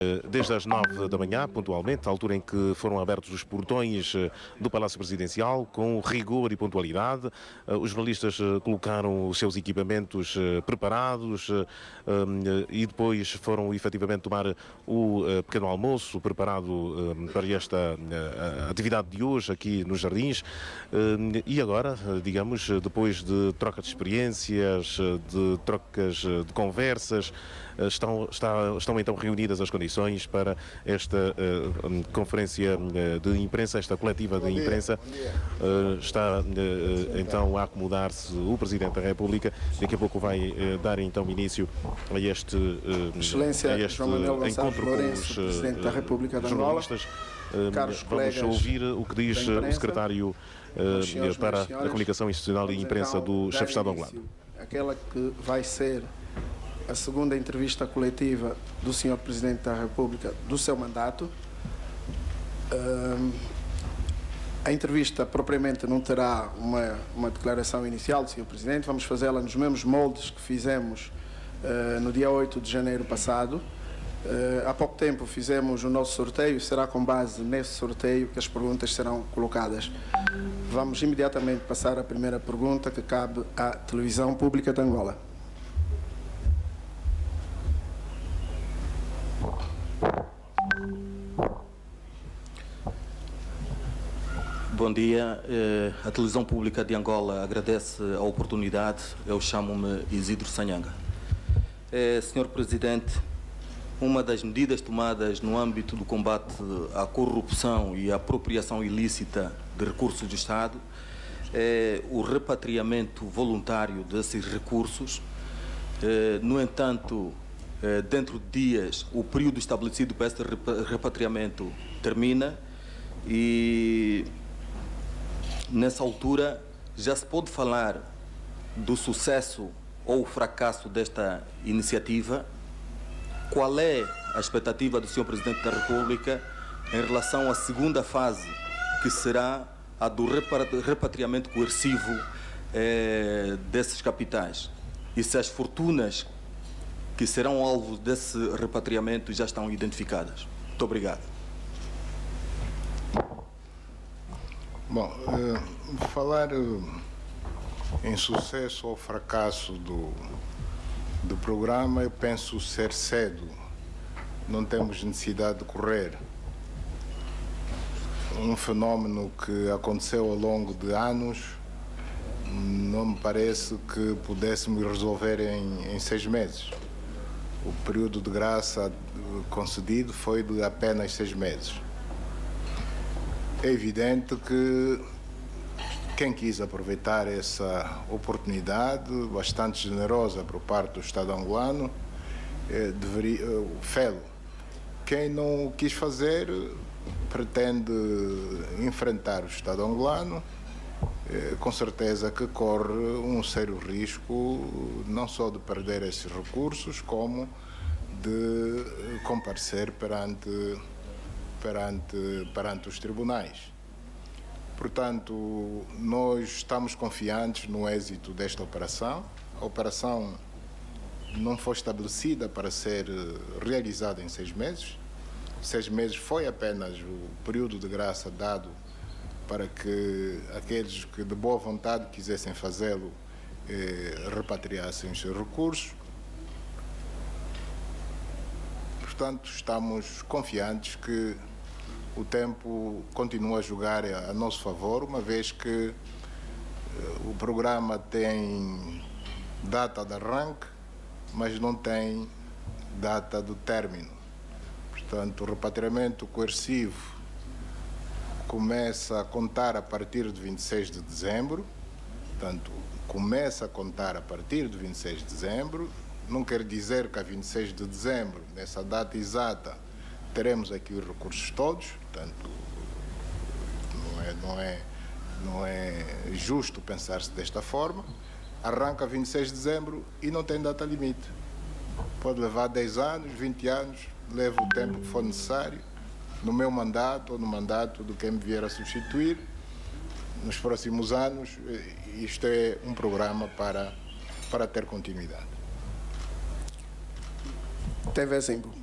Desde as 9 da manhã, pontualmente, a altura em que foram abertos os portões do Palácio Presidencial, com rigor e pontualidade. Os jornalistas colocaram os seus equipamentos preparados e depois foram efetivamente tomar o pequeno almoço preparado para esta atividade de hoje aqui nos Jardins. E agora, digamos, depois de troca de experiências, de trocas de conversas, estão então reunidas as condições para esta conferência de imprensa, esta coletiva de imprensa. Está então a acomodar-se o Presidente da República. Daqui a pouco vai dar então início a este João Manuel Gonçalves encontro Lourenço, com os Presidente da República de Angola. jornalistas. Caros Vamos colegas ouvir o que diz da imprensa, o Secretário para a Comunicação Institucional e Imprensa do Chefe de Estado angolano. Aquela que vai ser a segunda entrevista coletiva do Sr. Presidente da República do seu mandato. A entrevista propriamente não terá uma declaração inicial do Sr. Presidente. Vamos fazê-la nos mesmos moldes que fizemos no dia 8 de janeiro passado. Há pouco tempo fizemos o nosso sorteio, será com base nesse sorteio que as perguntas serão colocadas. Vamos imediatamente passar à primeira pergunta, que cabe à Televisão Pública de Angola. Bom dia, a Televisão Pública de Angola agradece a oportunidade. Eu chamo-me Isidro Sanhanga. Senhor Presidente, uma das medidas tomadas no âmbito do combate à corrupção e à apropriação ilícita de recursos do Estado é o repatriamento voluntário desses recursos. No entanto, dentro de dias, o período estabelecido para este repatriamento termina e, nessa altura, já se pode falar do sucesso ou fracasso desta iniciativa. Qual é a expectativa do Sr. Presidente da República em relação à segunda fase, que será a do repatriamento coercivo desses capitais? E se as fortunas que serão alvo desse repatriamento já estão identificadas? Muito obrigado. Bom, falar em sucesso ou fracasso do programa, eu penso ser cedo. Não temos necessidade de correr. Um fenómeno que aconteceu ao longo de anos, não me parece que pudéssemos resolver em 6 meses. O período de graça concedido foi de apenas 6 meses. É evidente que quem quis aproveitar essa oportunidade bastante generosa por parte do Estado angolano deveria fê-lo. Quem não o quis fazer pretende enfrentar o Estado angolano, com certeza que corre um sério risco não só de perder esses recursos, como de comparecer perante os tribunais. Portanto, nós estamos confiantes no êxito desta operação. A operação não foi estabelecida para ser realizada em 6 meses. 6 meses foi apenas o período de graça dado para que aqueles que de boa vontade quisessem fazê-lo repatriassem os seus recursos. Portanto, estamos confiantes que o tempo continua a jogar a nosso favor, uma vez que o programa tem data de arranque, mas não tem data de término. Portanto, o repatriamento coercivo começa a contar a partir de 26 de dezembro. Portanto, começa a contar a partir de 26 de dezembro. Não quer dizer que a 26 de dezembro, nessa data exata, teremos aqui os recursos todos. Portanto, não é justo pensar-se desta forma. Arranca 26 de dezembro e não tem data limite. Pode levar 10 anos, 20 anos, leva o tempo que for necessário, no meu mandato ou no mandato de quem me vier a substituir. Nos próximos anos, isto é um programa para ter continuidade. TV Zimbo.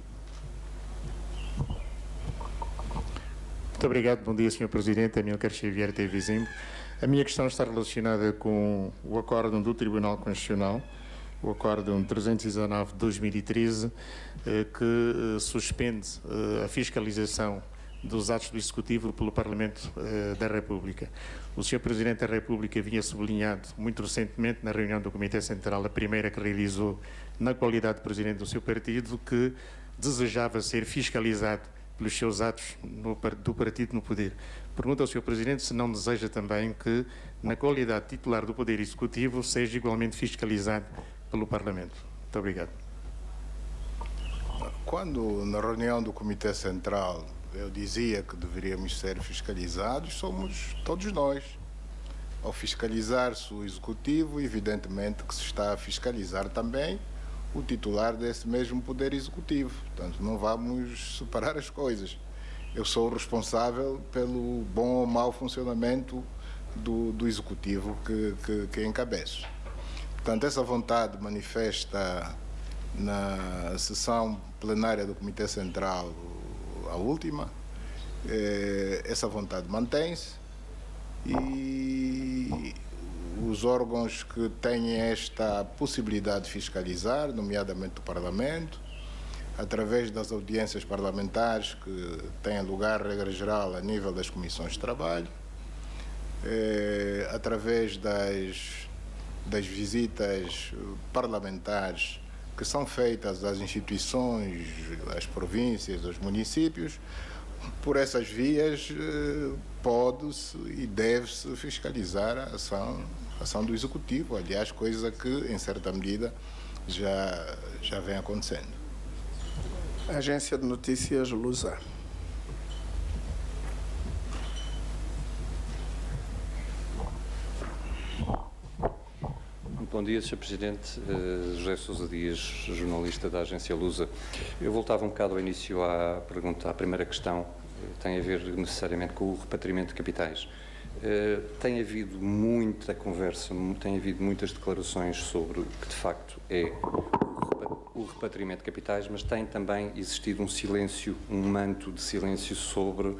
Muito obrigado. Bom dia, Sr. Presidente. Amilcar Xavier, TV Zimbo. A minha questão está relacionada com o acórdão do Tribunal Constitucional, o acórdão 319 de 2013, que suspende a fiscalização dos atos do Executivo pelo Parlamento da República. O Sr. Presidente da República vinha sublinhado muito recentemente na reunião do Comitê Central, a primeira que realizou na qualidade de Presidente do seu partido, que desejava ser fiscalizado pelos seus atos do partido no poder. Pergunto ao Sr. Presidente se não deseja também que, na qualidade de titular do Poder Executivo, seja igualmente fiscalizado pelo Parlamento. Muito obrigado. Quando, na reunião do Comitê Central, eu dizia que deveríamos ser fiscalizados, somos todos nós. Ao fiscalizar-se o Executivo, evidentemente que se está a fiscalizar também o titular desse mesmo Poder Executivo. Portanto, não vamos separar as coisas. Eu sou o responsável pelo bom ou mau funcionamento do Executivo que encabeço. Portanto, essa vontade manifesta na sessão plenária do Comitê Central, a última, essa vontade mantém-se e os órgãos que têm esta possibilidade de fiscalizar, nomeadamente o Parlamento, através das audiências parlamentares que têm lugar, regra geral, a nível das comissões de trabalho, através das visitas parlamentares que são feitas às instituições, às províncias, aos municípios. Por essas vias pode-se e deve-se fiscalizar a ação do Executivo, aliás, coisa que, em certa medida, já vem acontecendo. Agência de Notícias Lusa. Bom dia, Sr. Presidente. José Sousa Dias, jornalista da agência Lusa. Eu voltava um bocado ao início à pergunta, à primeira questão, tem a ver necessariamente com o repatriamento de capitais. Tem havido muita conversa, tem havido muitas declarações sobre o que de facto é o repatriamento de capitais, mas tem também existido um silêncio, um manto de silêncio sobre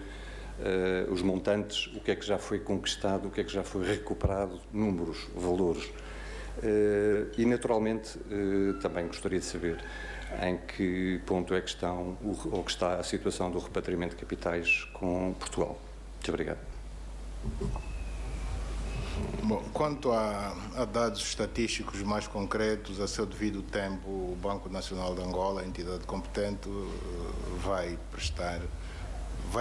os montantes, o que é que já foi conquistado, o que é que já foi recuperado, números, valores. E, naturalmente, também gostaria de saber em que ponto é que está a situação do repatriamento de capitais com Portugal. Muito obrigado. Bom, quanto a dados estatísticos mais concretos, a seu devido tempo, o Banco Nacional de Angola, a entidade competente, vai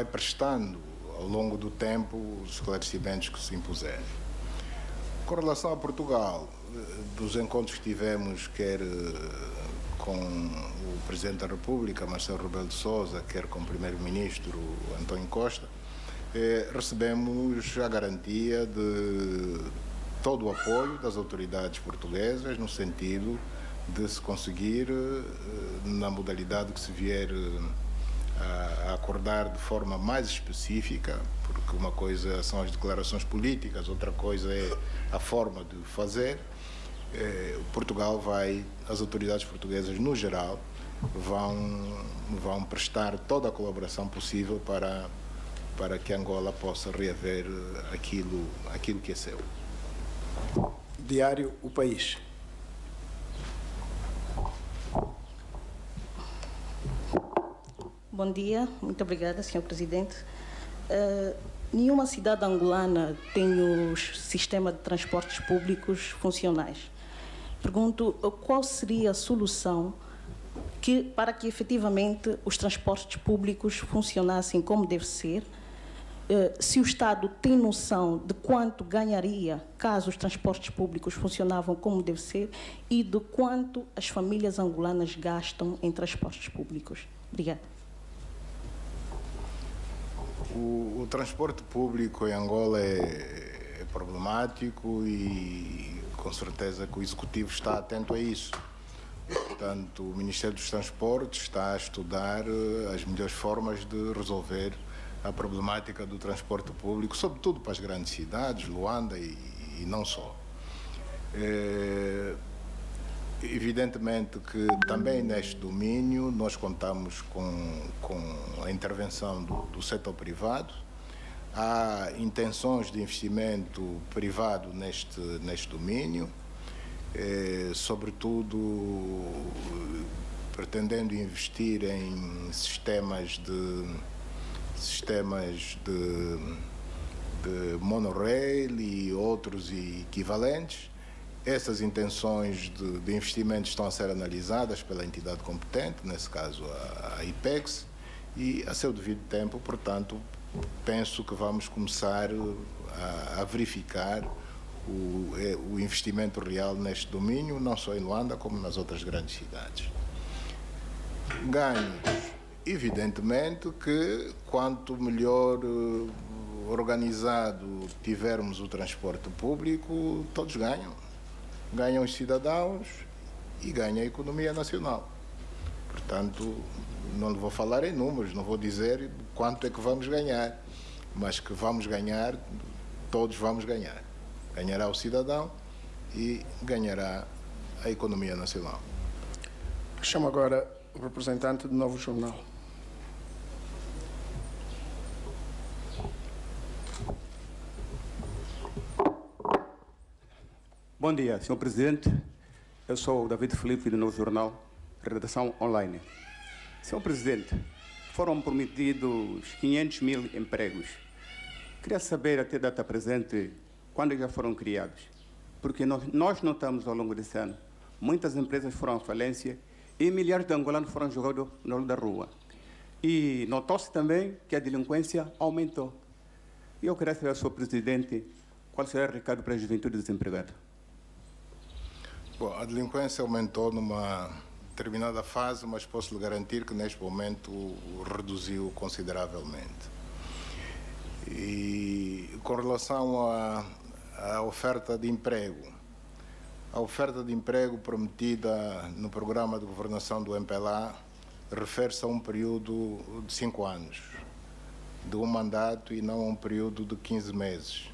prestando ao longo do tempo os esclarecimentos que se impuserem. Com relação a Portugal, dos encontros que tivemos, quer com o Presidente da República, Marcelo Rebelo de Sousa, quer com o Primeiro-Ministro, António Costa, recebemos a garantia de todo o apoio das autoridades portuguesas no sentido de se conseguir, na modalidade que se vier a acordar de forma mais específica, porque uma coisa são as declarações políticas, outra coisa é a forma de fazer. As autoridades portuguesas, no geral, vão prestar toda a colaboração possível para que Angola possa reaver aquilo que é seu. Diário O País. Bom dia, muito obrigada, Sr. Presidente. Nenhuma cidade angolana tem o sistema de transportes públicos funcionais. Pergunto qual seria a solução para que efetivamente os transportes públicos funcionassem como deve ser, se o Estado tem noção de quanto ganharia caso os transportes públicos funcionavam como deve ser e de quanto as famílias angolanas gastam em transportes públicos. Obrigada. O transporte público em Angola é problemático e com certeza que o Executivo está atento a isso. Portanto, o Ministério dos Transportes está a estudar as melhores formas de resolver a problemática do transporte público, sobretudo para as grandes cidades, Luanda e não só. Evidentemente que também neste domínio nós contamos com a intervenção do setor privado. Há intenções de investimento privado neste domínio, sobretudo pretendendo investir em sistemas de monorail e outros equivalentes. Essas intenções de investimento estão a ser analisadas pela entidade competente, nesse caso a IPEX, e a seu devido tempo, portanto, penso que vamos começar a verificar o investimento real neste domínio, não só em Luanda, como nas outras grandes cidades. Ganhos, evidentemente que quanto melhor organizado tivermos o transporte público, todos ganham. Ganham os cidadãos e ganha a economia nacional. Portanto, não vou falar em números, não vou dizer quanto é que vamos ganhar, mas que vamos ganhar, todos vamos ganhar. Ganhará o cidadão e ganhará a economia nacional. Chamo agora o representante do Novo Jornal. Bom dia, Sr. Presidente. Eu sou o David Filipe, do Novo Jornal, redação online. Sr. Presidente, foram prometidos 500 mil empregos. Queria saber, até data presente, quando já foram criados. Porque nós notamos ao longo desse ano, muitas empresas foram à falência e milhares de angolanos foram jogados no olho da rua. E notou-se também que a delinquência aumentou. E eu queria saber, Sr. Presidente, qual será o recado para a juventude desempregada? Bom, a delinquência aumentou numa determinada fase, mas posso lhe garantir que neste momento reduziu consideravelmente. E com relação à oferta de emprego, a oferta de emprego prometida no programa de governação do MPLA refere-se a um período de 5 anos, de um mandato e não a um período de 15 meses.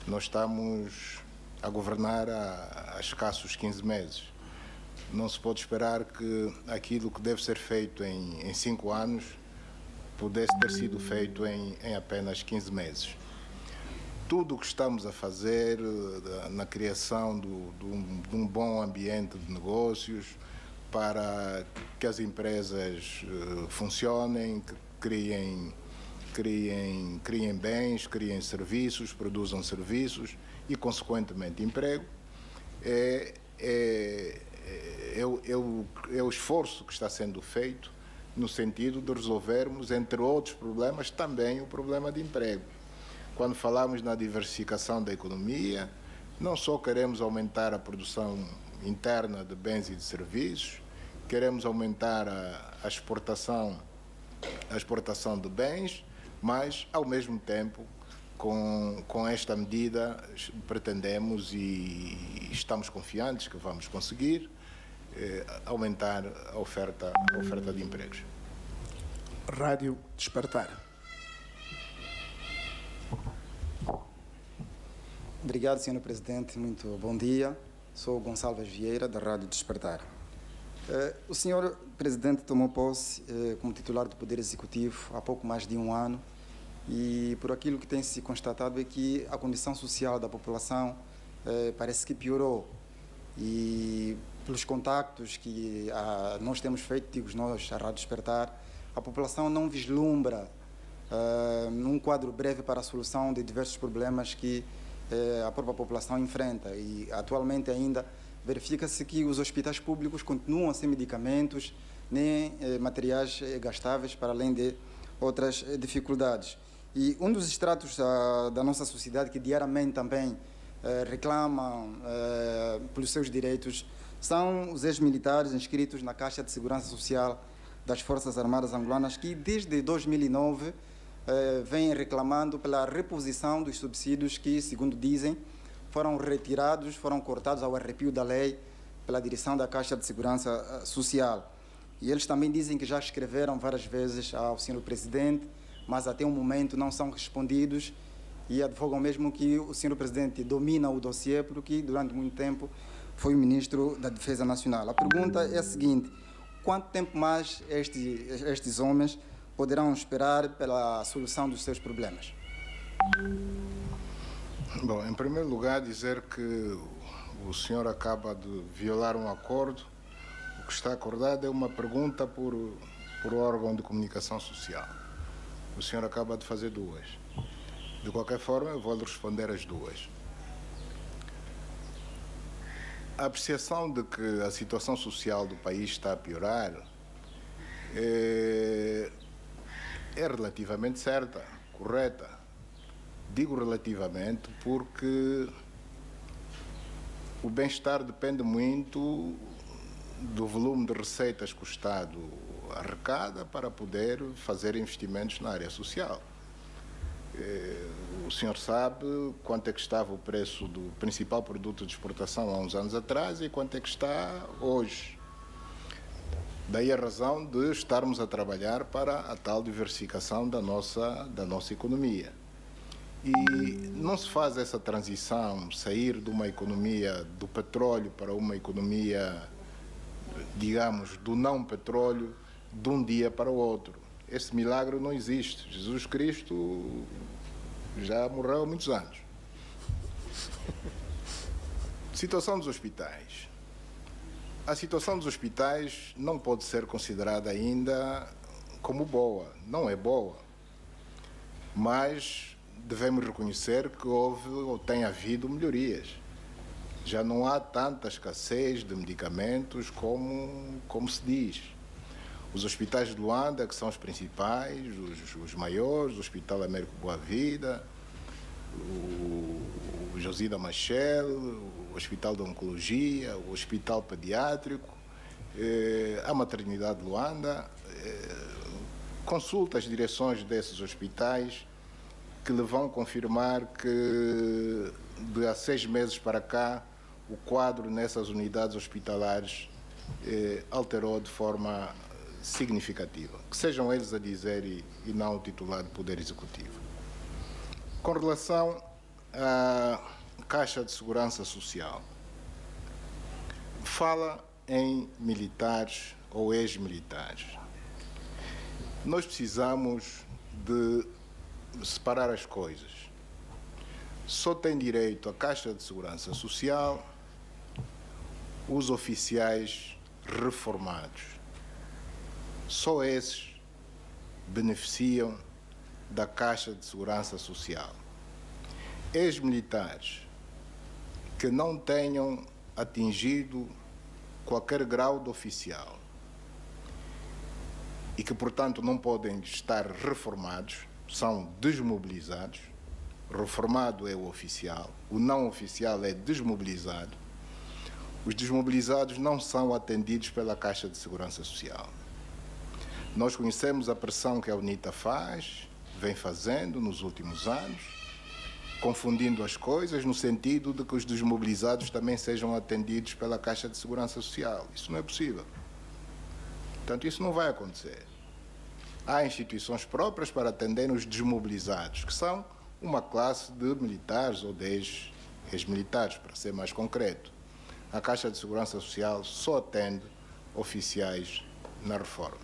Nós estamos a governar há escassos 15 meses. Não se pode esperar que aquilo que deve ser feito em 5 anos pudesse ter sido feito em apenas 15 meses. Tudo o que estamos a fazer na criação de um bom ambiente de negócios para que as empresas funcionem, que criem bens, criem serviços, produzam serviços e, consequentemente, emprego, é o esforço que está sendo feito no sentido de resolvermos, entre outros problemas, também o problema de emprego. Quando falamos na diversificação da economia, não só queremos aumentar a produção interna de bens e de serviços, queremos aumentar a exportação de bens, mas, ao mesmo tempo, com esta medida, pretendemos e estamos confiantes que vamos conseguir aumentar a oferta de empregos. Rádio Despertar. Obrigado, Sr. Presidente. Muito bom dia. Sou Gonçalves Vieira, da Rádio Despertar. O Sr. Presidente tomou posse como titular do Poder Executivo há pouco mais de um ano e por aquilo que tem se constatado é que a condição social da população parece que piorou. E pelos contactos que nós temos feito, digo nós, a Rádio Despertar, a população não vislumbra um quadro breve para a solução de diversos problemas que a própria população enfrenta. E atualmente ainda verifica-se que os hospitais públicos continuam sem medicamentos nem materiais gastáveis, para além de outras dificuldades. E um dos estratos da nossa sociedade que diariamente também reclamam pelos seus direitos são os ex-militares inscritos na Caixa de Segurança Social das Forças Armadas Angolanas, que desde 2009 vêm reclamando pela reposição dos subsídios que, segundo dizem, foram retirados, foram cortados ao arrepio da lei pela direção da Caixa de Segurança Social. E eles também dizem que já escreveram várias vezes ao Sr. Presidente, mas até o momento não são respondidos e advogam mesmo que o Sr. Presidente domina o dossiê, porque durante muito tempo foi o Ministro da Defesa Nacional. A pergunta é a seguinte: quanto tempo mais estes homens poderão esperar pela solução dos seus problemas? Bom, em primeiro lugar, dizer que o senhor acaba de violar um acordo. O que está acordado é uma pergunta por órgão de comunicação social. O senhor acaba de fazer duas. De qualquer forma, eu vou lhe responder as duas. A apreciação de que a situação social do país está a piorar é relativamente certa, correta. Digo relativamente porque o bem-estar depende muito do volume de receitas que o Estado arrecada para poder fazer investimentos na área social. O senhor sabe quanto é que estava o preço do principal produto de exportação há uns anos atrás e quanto é que está hoje. Daí a razão de estarmos a trabalhar para a tal diversificação da nossa economia. E não se faz essa transição, sair de uma economia do petróleo para uma economia, digamos, do não petróleo, de um dia para o outro. Esse milagre não existe. Jesus Cristo já morreu há muitos anos. Situação dos hospitais. A situação dos hospitais não pode ser considerada ainda como boa. Não é boa. Mas devemos reconhecer que houve ou tem havido melhorias. Já não há tanta escassez de medicamentos como se diz. Os hospitais de Luanda, que são os principais, os maiores, o Hospital Américo Boa Vida, o Josida Machel, o Hospital de Oncologia, o Hospital Pediátrico, a Maternidade de Luanda, consulta as direções desses hospitais que lhe vão confirmar que de há 6 meses para cá o quadro nessas unidades hospitalares alterou de forma significativa. Que sejam eles a dizer e não o titular do Poder Executivo. Com relação à Caixa de Segurança Social, fala em militares ou ex-militares. Nós precisamos de separar as coisas. Só tem direito à Caixa de Segurança Social os oficiais reformados. Só esses beneficiam da Caixa de Segurança Social. Ex-militares que não tenham atingido qualquer grau de oficial e que, portanto, não podem estar reformados, são desmobilizados. Reformado é o oficial, o não oficial é desmobilizado. Os desmobilizados não são atendidos pela Caixa de Segurança Social. Nós conhecemos a pressão que a UNITA vem fazendo nos últimos anos, confundindo as coisas no sentido de que os desmobilizados também sejam atendidos pela Caixa de Segurança Social. Isso não é possível. Portanto, isso não vai acontecer. Há instituições próprias para atender os desmobilizados, que são uma classe de militares ou de ex-militares, para ser mais concreto. A Caixa de Segurança Social só atende oficiais na reforma.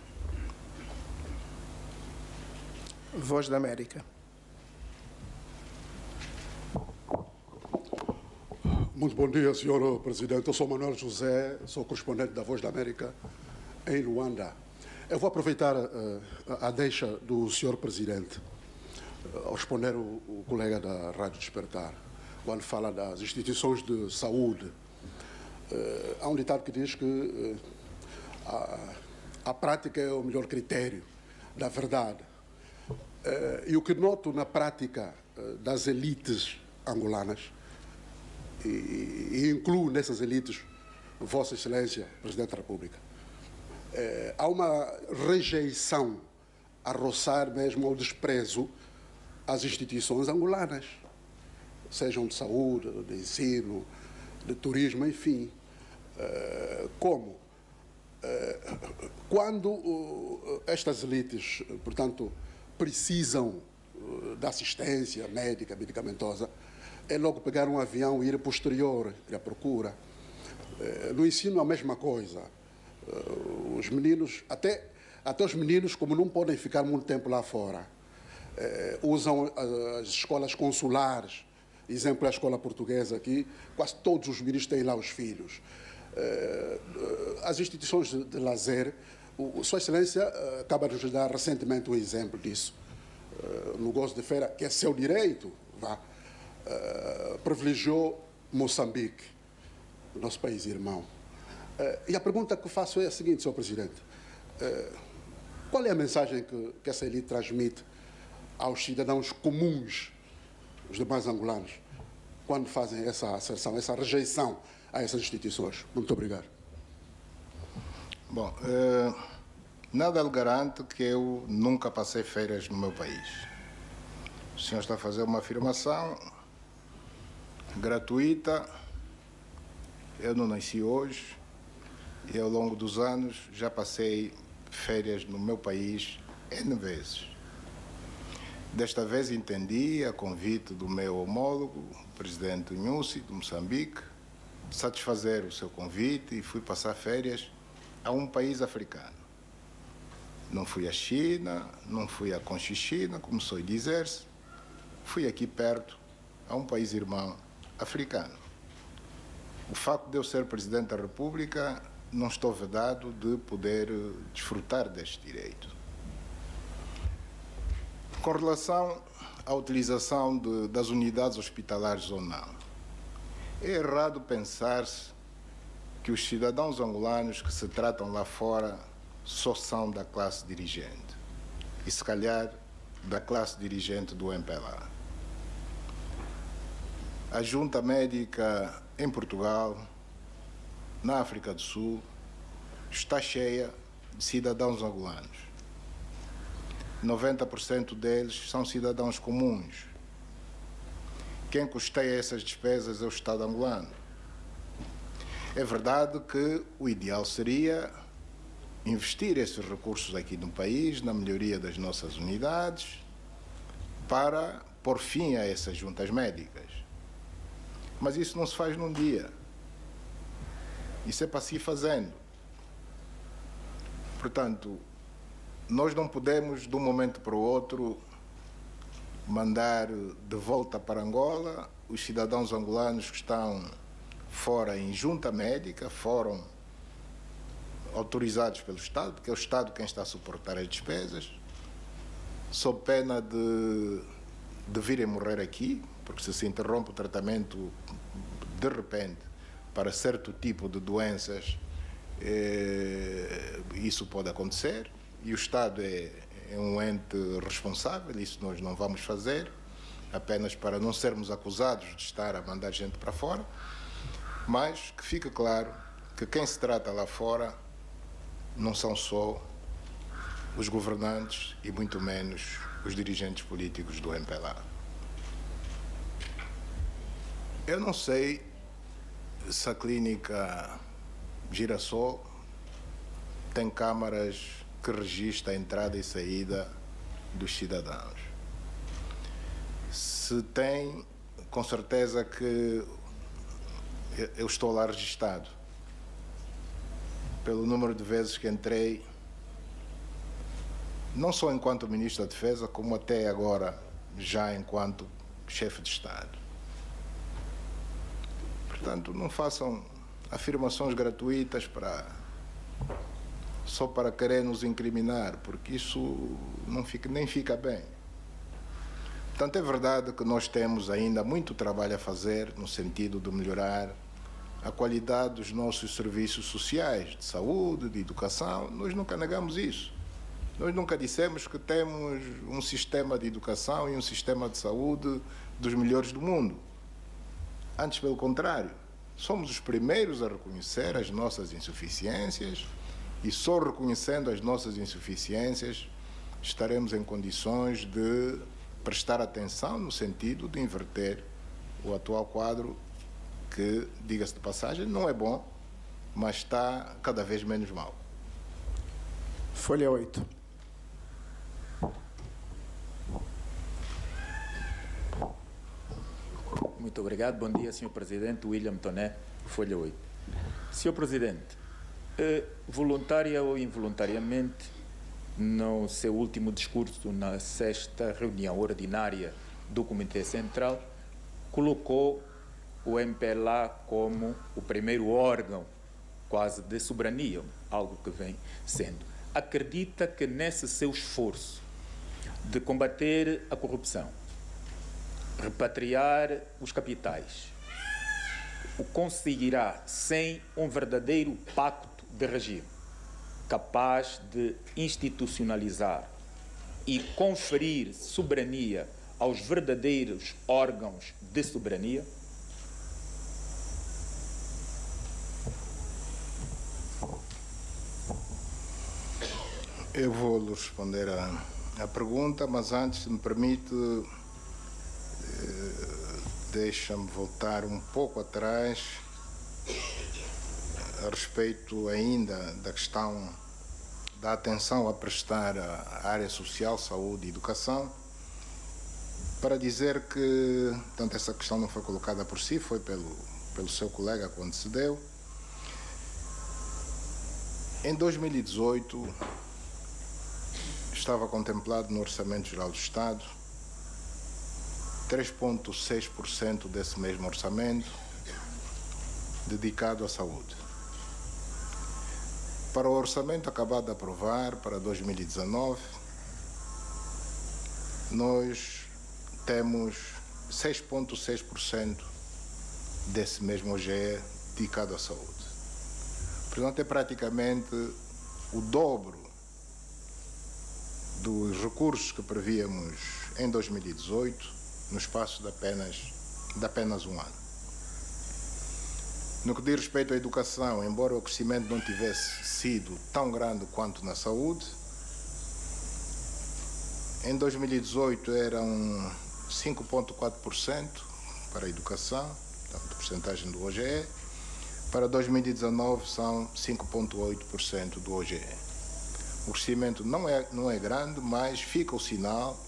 Voz da América. Muito bom dia, Sr. Presidente. Eu sou Manuel José, sou correspondente da Voz da América em Luanda. Eu vou aproveitar a deixa do Sr. Presidente ao responder o colega da Rádio Despertar, quando fala das instituições de saúde. Há um ditado que diz que a prática é o melhor critério da verdade. E o que noto na prática das elites angolanas, e incluo nessas elites Vossa Excelência, Presidente da República, há uma rejeição a roçar mesmo ao desprezo às instituições angolanas, sejam de saúde, de ensino, de turismo, enfim. Como? Quando estas elites, portanto, precisam da assistência médica, medicamentosa, é logo pegar um avião e ir posterior, ir à procura. No ensino a mesma coisa. Os meninos, até os meninos, como não podem ficar muito tempo lá fora, usam as escolas consulares. Exemplo, a escola portuguesa aqui, quase todos os meninos têm lá os filhos. As instituições de lazer, Sua Excelência acaba de nos dar recentemente um exemplo disso. No gozo de feira, que é seu direito, privilegiou Moçambique, nosso país irmão. E a pergunta que faço é a seguinte, Sr. Presidente. Qual é a mensagem que essa elite transmite aos cidadãos comuns, os demais angolanos, quando fazem essa asserção, essa rejeição a essas instituições? Muito obrigado. Bom, nada lhe garante que eu nunca passei férias no meu país. O senhor está a fazer uma afirmação gratuita. Eu não nasci hoje e ao longo dos anos já passei férias no meu país N vezes. Desta vez entendi a convite do meu homólogo, o presidente Nyusi, de Moçambique, satisfazer o seu convite e fui passar férias a um país africano. Não fui à China, não fui à Conchichina, como soe dizer-se, fui aqui perto, a um país irmão africano. O facto de eu ser Presidente da República, não estou vedado de poder desfrutar deste direito. Com relação à utilização das unidades hospitalares ou não, é errado pensar-se que os cidadãos angolanos que se tratam lá fora só são da classe dirigente e, se calhar, da classe dirigente do MPLA. A junta médica em Portugal, na África do Sul, está cheia de cidadãos angolanos. 90% deles são cidadãos comuns. Quem custeia essas despesas é o Estado angolano. É verdade que o ideal seria investir esses recursos aqui no país, na melhoria das nossas unidades, para pôr fim a essas juntas médicas. Mas isso não se faz num dia. Isso é para se ir fazendo. Portanto, nós não podemos, de um momento para o outro, mandar de volta para Angola os cidadãos angolanos que estão fora em junta médica, foram autorizados pelo Estado, porque é o Estado quem está a suportar as despesas, sob pena de virem morrer aqui, porque se interrompe o tratamento de repente para certo tipo de doenças, isso pode acontecer, e o Estado é um ente responsável, isso nós não vamos fazer, apenas para não sermos acusados de estar a mandar gente para fora, mas que fique claro que quem se trata lá fora não são só os governantes e muito menos os dirigentes políticos do MPLA. Eu não sei se a clínica Girassol tem câmaras que registram a entrada e saída dos cidadãos. Se tem, com certeza que eu estou lá registado. Pelo número de vezes que entrei, não só enquanto Ministro da Defesa, como até agora, já enquanto Chefe de Estado. Portanto, não façam afirmações gratuitas só para querer nos incriminar, porque isso nem fica bem. Portanto, é verdade que nós temos ainda muito trabalho a fazer no sentido de melhorar a qualidade dos nossos serviços sociais, de saúde, de educação. Nós nunca negamos isso. Nós nunca dissemos que temos um sistema de educação e um sistema de saúde dos melhores do mundo. Antes, pelo contrário, somos os primeiros a reconhecer as nossas insuficiências e só reconhecendo as nossas insuficiências estaremos em condições de prestar atenção no sentido de inverter o atual quadro que, diga-se de passagem, não é bom, mas está cada vez menos mal. Folha 8. Muito obrigado. Bom dia, Sr. Presidente. William Toné, Folha 8. Sr. Presidente, voluntária ou involuntariamente, no seu último discurso na 6ª reunião ordinária do Comitê Central, colocou o MPLA como o primeiro órgão quase de soberania, algo que vem sendo. Acredita que nesse seu esforço de combater a corrupção, repatriar os capitais, o conseguirá sem um verdadeiro pacto de regime, capaz de institucionalizar e conferir soberania aos verdadeiros órgãos de soberania? Eu vou lhe responder à pergunta, mas antes, se me permite, deixa-me voltar um pouco atrás a respeito ainda da questão da atenção a prestar à área social, saúde e educação, para dizer que, tanto essa questão não foi colocada por si, foi pelo seu colega quando se deu. Em 2018, estava contemplado no Orçamento Geral do Estado 3,6% desse mesmo orçamento dedicado à saúde. Para o orçamento acabado de aprovar, para 2019, nós temos 6,6% desse mesmo OGE dedicado à saúde. Portanto, é praticamente o dobro dos recursos que prevíamos em 2018, no espaço de apenas um ano. No que diz respeito à educação, embora o crescimento não tivesse sido tão grande quanto na saúde, em 2018 eram 5,4% para a educação, portanto, a porcentagem do OGE, para 2019 são 5,8% do OGE. O crescimento não é grande, mas fica o sinal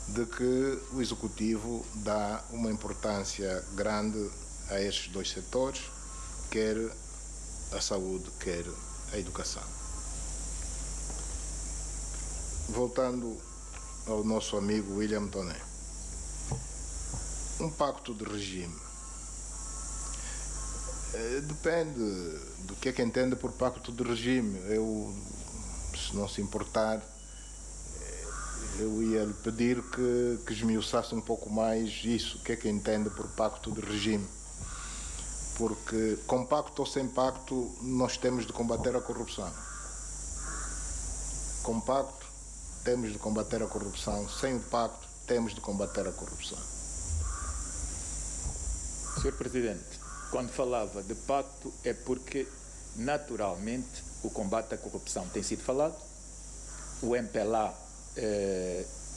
de que o Executivo dá uma importância grande a estes dois setores, quer a saúde, quer a educação. Voltando ao nosso amigo William Toné. Um pacto de regime. Depende do que é que entende por pacto de regime. Eu, se não se importar, eu ia lhe pedir que esmiuçasse um pouco mais isso, o que é que entende por pacto de regime. Porque, com pacto ou sem pacto, nós temos de combater a corrupção. Com pacto, temos de combater a corrupção. Sem o pacto, temos de combater a corrupção. Sr. Presidente, quando falava de pacto é porque, naturalmente, o combate à corrupção tem sido falado. O MPLA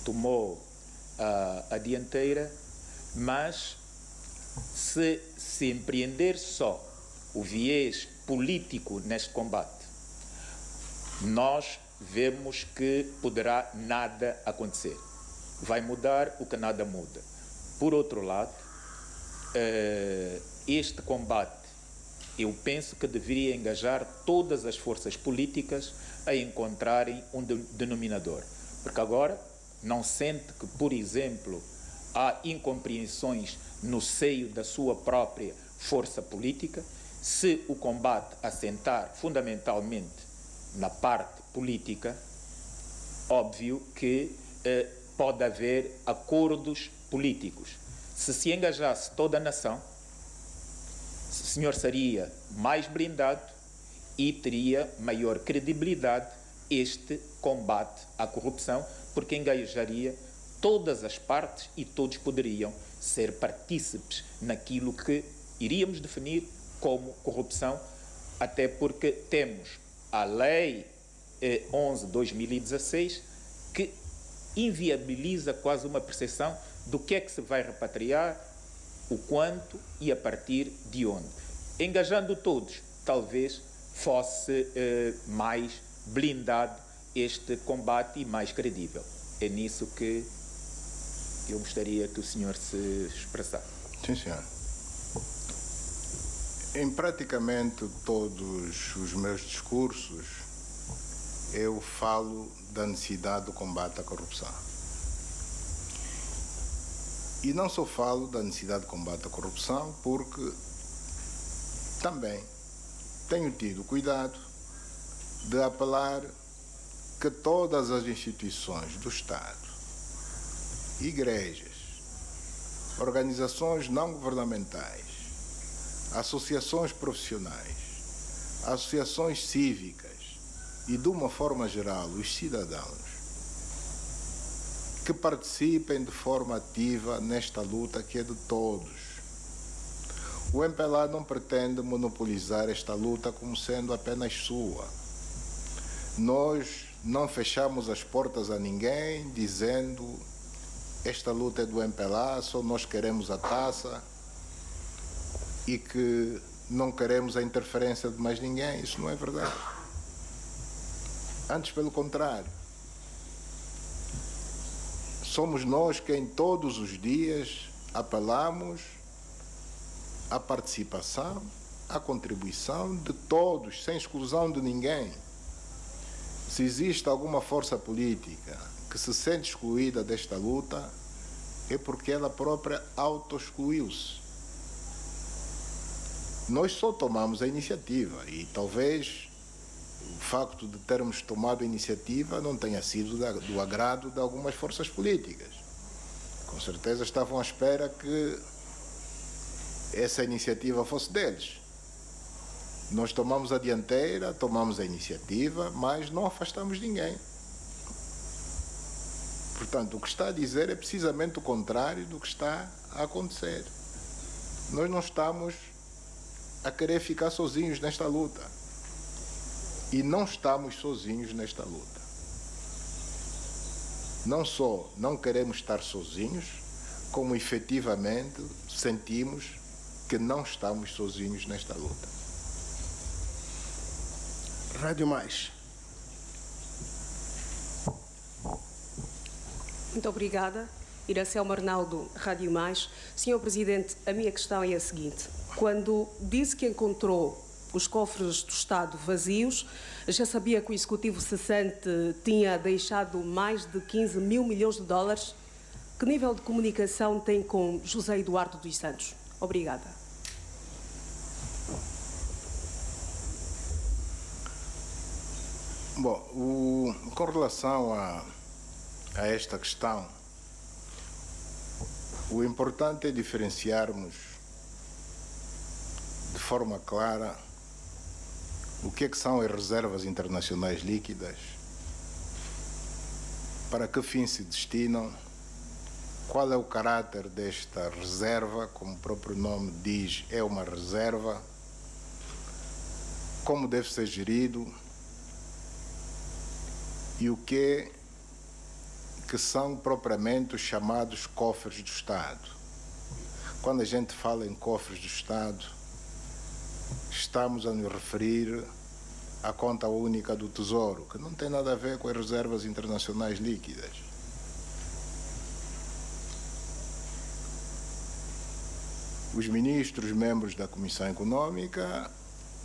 tomou a dianteira, mas se empreender só o viés político neste combate, nós vemos que poderá nada acontecer. Vai mudar o que nada muda. Por outro lado, este combate, eu penso que deveria engajar todas as forças políticas a encontrarem um denominador. Porque agora não sente que, por exemplo, há incompreensões no seio da sua própria força política. Se o combate assentar fundamentalmente na parte política, óbvio que pode haver acordos políticos. Se engajasse toda a nação, o senhor seria mais blindado e teria maior credibilidade este combate à corrupção, porque engajaria todas as partes e todos poderiam ser partícipes naquilo que iríamos definir como corrupção, até porque temos a Lei 11/2016 que inviabiliza quase uma percepção do que é que se vai repatriar, o quanto e a partir de onde. Engajando todos, talvez fosse mais blindado este combate e mais credível. É nisso que eu gostaria que o senhor se expressasse. Sim, senhor. Em praticamente todos os meus discursos, eu falo da necessidade do combate à corrupção. E não só falo da necessidade de combate à corrupção, porque também tenho tido cuidado de apelar que todas as instituições do Estado, igrejas, organizações não governamentais, associações profissionais, associações cívicas e, de uma forma geral, os cidadãos, que participem de forma ativa nesta luta que é de todos. O MPLA não pretende monopolizar esta luta como sendo apenas sua. Nós não fechamos as portas a ninguém dizendo esta luta é do MPLA, só nós queremos a taça e que não queremos a interferência de mais ninguém. Isso não é verdade. Antes, pelo contrário. Somos nós quem todos os dias apelamos à participação, à contribuição de todos, sem exclusão de ninguém. Se existe alguma força política que se sente excluída desta luta, é porque ela própria auto-excluiu-se. Nós só tomamos a iniciativa e talvez o facto de termos tomado a iniciativa não tenha sido do agrado de algumas forças políticas. Com certeza estavam à espera que essa iniciativa fosse deles. Nós tomamos a dianteira, tomamos a iniciativa, mas não afastamos ninguém. Portanto, o que está a dizer é precisamente o contrário do que está a acontecer. Nós não estamos a querer ficar sozinhos nesta luta. E não estamos sozinhos nesta luta. Não só não queremos estar sozinhos, como efetivamente sentimos que não estamos sozinhos nesta luta. Rádio Mais. Muito obrigada. Iracema Arnaldo, Rádio Mais. Senhor Presidente, a minha questão é a seguinte. Quando disse que encontrou os cofres do Estado vazios, já sabia que o Executivo cessante tinha deixado mais de 15 mil milhões de dólares. Que nível de comunicação tem com José Eduardo dos Santos? Obrigada. Bom, com relação a esta questão, o importante é diferenciarmos de forma clara o que são as reservas internacionais líquidas, para que fim se destinam, qual é o caráter desta reserva, como o próprio nome diz, é uma reserva, como deve ser gerido e o que são propriamente os chamados cofres do Estado. Quando a gente fala em cofres do Estado, estamos a nos referir à conta única do Tesouro, que não tem nada a ver com as reservas internacionais líquidas. Os ministros, membros da Comissão Econômica,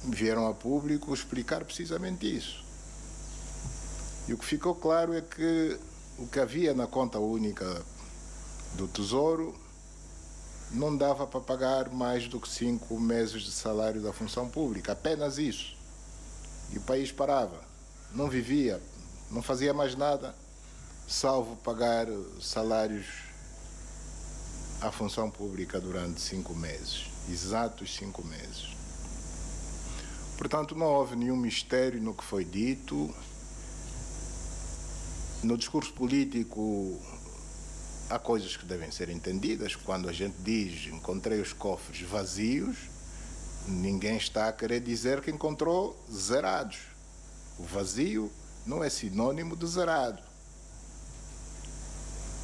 vieram a público explicar precisamente isso. E o que ficou claro é que o que havia na conta única do Tesouro não dava para pagar mais do que 5 meses de salário da função pública, apenas isso. E o país parava, não vivia, não fazia mais nada, salvo pagar salários à função pública durante 5 meses, exatos 5 meses. Portanto, não houve nenhum mistério no que foi dito. No discurso político, há coisas que devem ser entendidas. Quando a gente diz encontrei os cofres vazios, ninguém está a querer dizer que encontrou zerados. O vazio não é sinônimo de zerado.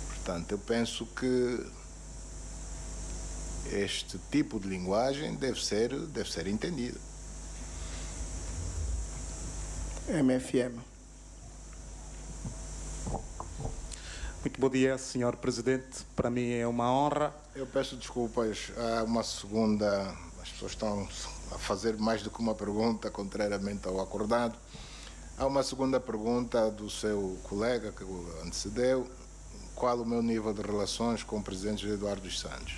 Portanto, eu penso que este tipo de linguagem deve ser entendido. MFM. Muito bom dia, Sr. Presidente. Para mim é uma honra. Eu peço desculpas. Há uma segunda... As pessoas estão a fazer mais do que uma pergunta, contrariamente ao acordado. Há uma segunda pergunta do seu colega que o antecedeu: qual o meu nível de relações com o presidente José Eduardo dos Santos?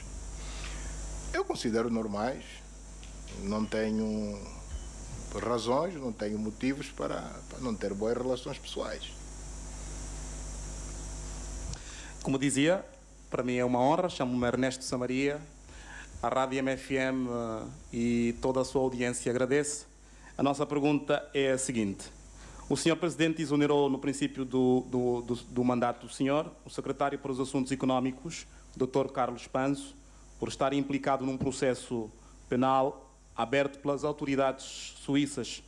Eu considero normais, não tenho razões, não tenho motivos para não ter boas relações pessoais. Como dizia, para mim é uma honra, chamo-me Ernesto Samaria, a Rádio MFM e toda a sua audiência agradece. A nossa pergunta é a seguinte: o Sr. Presidente exonerou no princípio do mandato do senhor, o Secretário para os Assuntos Económicos, Dr. Carlos Panso, por estar implicado num processo penal aberto pelas autoridades suíças.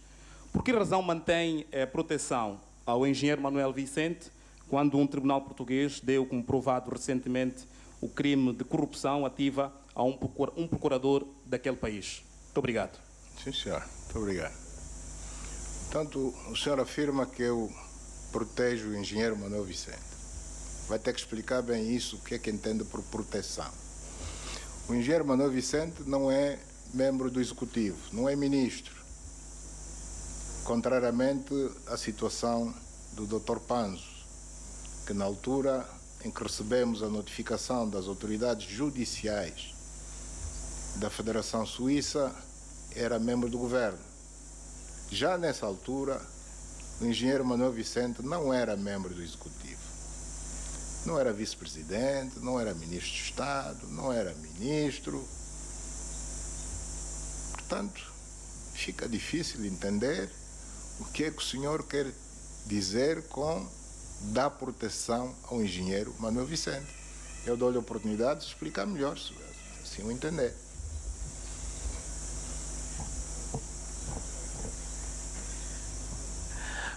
Por que razão mantém proteção ao engenheiro Manuel Vicente, quando um tribunal português deu como provado recentemente o crime de corrupção ativa a um procurador daquele país? Muito obrigado. Sim, senhor. Muito obrigado. Portanto, o senhor afirma que eu protejo o engenheiro Manuel Vicente. Vai ter que explicar bem isso, o que é que entende por proteção. O engenheiro Manuel Vicente não é membro do Executivo, não é ministro. Contrariamente à situação do Dr. Panso, que na altura em que recebemos a notificação das autoridades judiciais da Federação Suíça, era membro do governo. Já nessa altura, o engenheiro Manuel Vicente não era membro do Executivo. Não era vice-presidente, não era ministro de Estado, não era ministro. Portanto, fica difícil entender o que é que o senhor quer dizer com dar proteção ao engenheiro Manuel Vicente. Eu dou-lhe a oportunidade de explicar melhor, se assim o entender.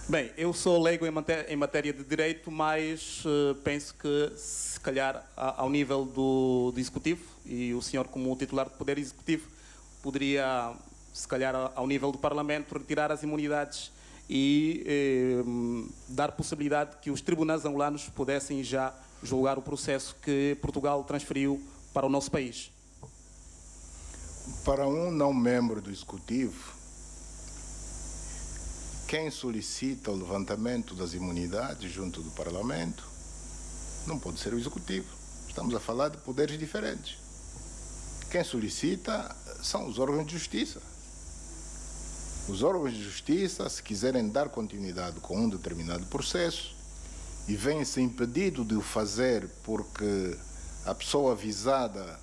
Bem, eu sou leigo em matéria de direito, mas penso que, se calhar, ao nível do Executivo, e o senhor como titular do Poder Executivo, poderia, se calhar, ao nível do Parlamento, retirar as imunidades e dar possibilidade que os tribunais angolanos pudessem já julgar o processo que Portugal transferiu para o nosso país. Para um não membro do Executivo, quem solicita o levantamento das imunidades junto do Parlamento não pode ser o Executivo. Estamos a falar de poderes diferentes. Quem solicita são os órgãos de justiça. Os órgãos de justiça, se quiserem dar continuidade com um determinado processo e vêm-se impedido de o fazer porque a pessoa avisada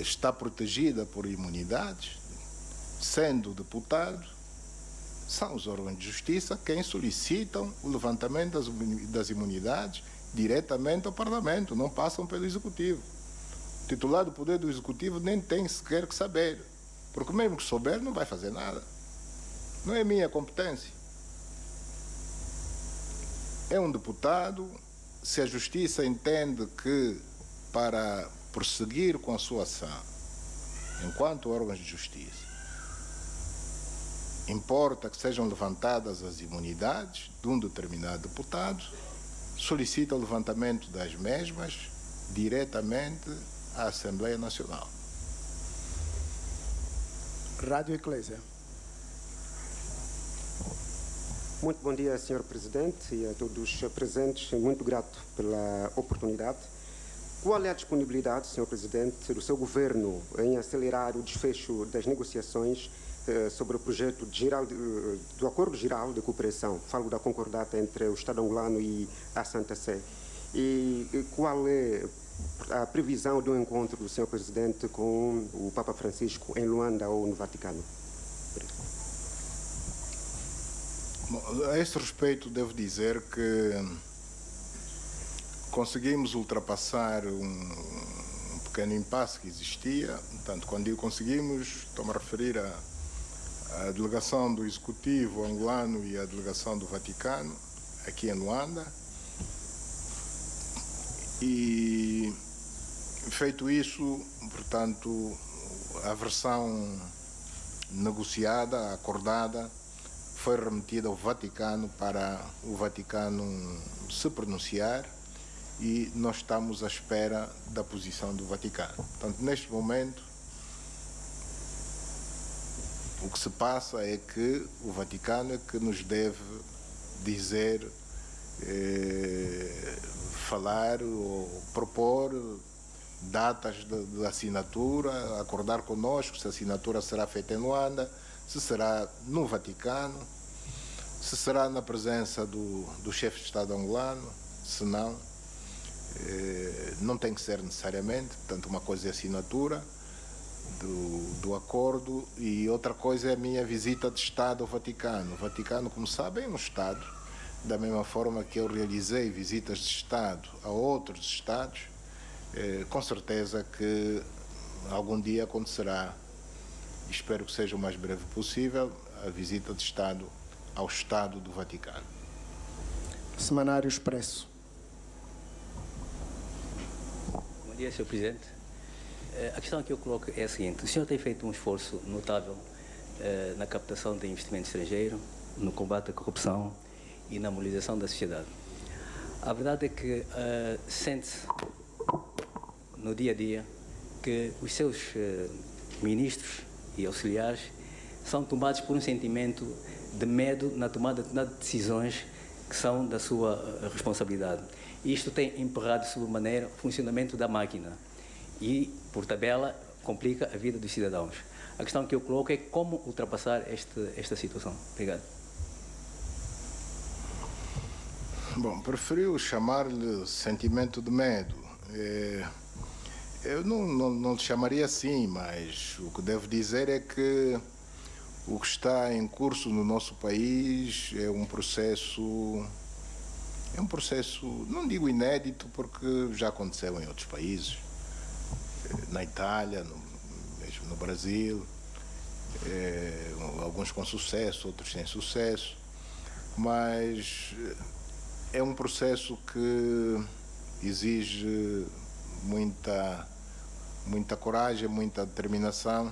está protegida por imunidades, sendo deputado, são os órgãos de justiça quem solicitam o levantamento das imunidades diretamente ao Parlamento, não passam pelo Executivo. O titular do Poder do Executivo nem tem sequer que saber, porque mesmo que souber não vai fazer nada. Não é minha competência. É um deputado, se a Justiça entende que para prosseguir com a sua ação, enquanto órgãos de justiça, importa que sejam levantadas as imunidades de um determinado deputado, solicita o levantamento das mesmas diretamente à Assembleia Nacional. Rádio Eclésia. Muito bom dia, Sr. Presidente, e a todos os presentes. Muito grato pela oportunidade. Qual é a disponibilidade, Sr. Presidente, do seu governo em acelerar o desfecho das negociações sobre o projeto do Acordo Geral de Cooperação? Falo da concordata entre o Estado angolano e a Santa Sé. E qual é a previsão do encontro do Sr. Presidente com o Papa Francisco em Luanda ou no Vaticano? Bom, a esse respeito, devo dizer que conseguimos ultrapassar um pequeno impasse que existia. Portanto, quando digo conseguimos, estou-me a referir à delegação do Executivo angolano e à delegação do Vaticano, aqui em Luanda. E, feito isso, portanto, a versão negociada, acordada, foi remetida ao Vaticano para o Vaticano se pronunciar e nós estamos à espera da posição do Vaticano. Portanto, neste momento, O que se passa é que o Vaticano é que nos deve dizer, falar ou propor datas de assinatura, acordar conosco se a assinatura será feita em Luanda, se será no Vaticano, se será na presença do chefe de Estado angolano, se não, não tem que ser necessariamente. Portanto, uma coisa é a assinatura do acordo e outra coisa é a minha visita de Estado ao Vaticano. O Vaticano, como sabem, é um Estado, da mesma forma que eu realizei visitas de Estado a outros Estados, com certeza que algum dia acontecerá, espero que seja o mais breve possível, a visita de Estado ao Estado do Vaticano. Semanário Expresso. Bom dia, Sr. Presidente. A questão que eu coloco é a seguinte: o senhor tem feito um esforço notável na captação de investimento estrangeiro, no combate à corrupção e na mobilização da sociedade. A verdade é que sente-se no dia a dia que os seus ministros e auxiliares são tomados por um sentimento de medo na tomada de decisões que são da sua responsabilidade. E isto tem emperrado sobremaneira o funcionamento da máquina e, por tabela, complica a vida dos cidadãos. A questão que eu coloco é como ultrapassar esta situação. Obrigado. Bom, preferiu chamar-lhe sentimento de medo. Eu não lhe chamaria assim, mas o que devo dizer é que o que está em curso no nosso país é um processo, não digo inédito, porque já aconteceu em outros países, na Itália, mesmo no Brasil, alguns com sucesso, outros sem sucesso, mas é um processo que exige muita coragem, muita determinação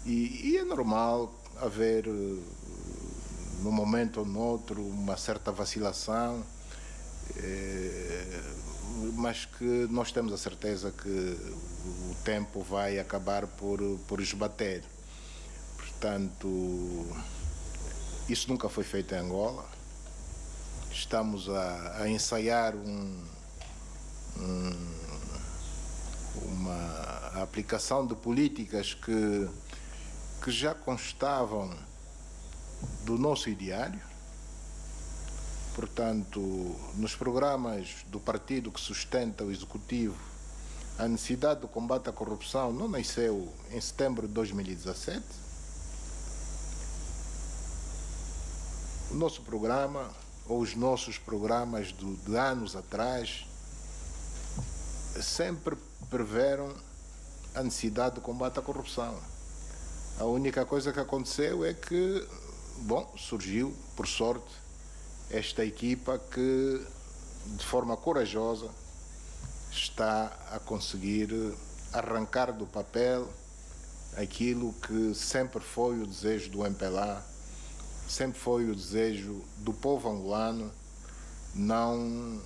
e é normal haver num momento ou noutro uma certa vacilação, mas que nós temos a certeza que o tempo vai acabar por esbater. Portanto, isso nunca foi feito em Angola. Estamos a ensaiar uma aplicação de políticas que já constavam do nosso ideário. Portanto, nos programas do partido que sustenta o Executivo, a necessidade do combate à corrupção não nasceu em setembro de 2017. O nosso programa, ou os nossos programas de anos atrás, sempre preveram a necessidade do combate à corrupção. A única coisa que aconteceu é que, surgiu, por sorte, esta equipa que, de forma corajosa, está a conseguir arrancar do papel aquilo que sempre foi o desejo do MPLA, sempre foi o desejo do povo angolano, não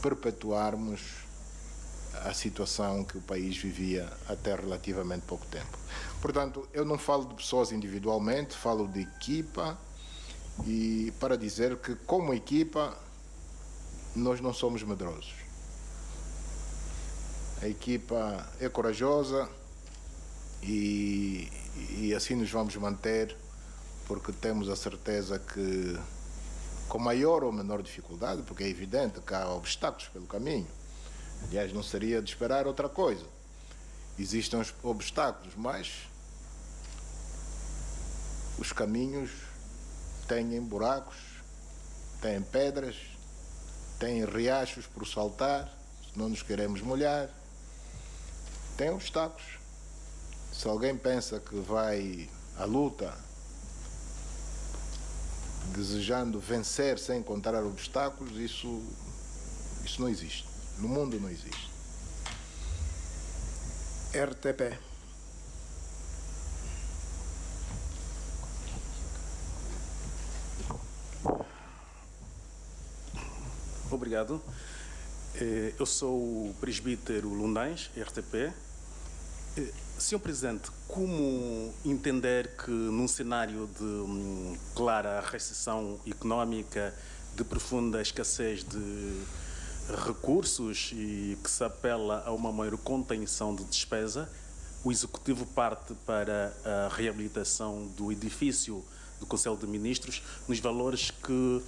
perpetuarmos a situação que o país vivia até relativamente pouco tempo. Portanto, eu não falo de pessoas individualmente, falo de equipa, e para dizer que, como equipa, nós não somos medrosos. A equipa é corajosa e assim nos vamos manter, porque temos a certeza que, com maior ou menor dificuldade, porque é evidente que há obstáculos pelo caminho, aliás, não seria de esperar outra coisa. Existem os obstáculos, mas os caminhos têm buracos, têm pedras, têm riachos por saltar, se não nos queremos molhar, têm obstáculos. Se alguém pensa que vai à luta desejando vencer sem encontrar obstáculos, isso não existe. No mundo não existe. RTP. Obrigado. Eu sou o presbítero Lundães, RTP. Senhor Presidente, como entender que num cenário de clara recessão económica, de profunda escassez de recursos e que se apela a uma maior contenção de despesa, o Executivo parte para a reabilitação do edifício do Conselho de Ministros nos valores que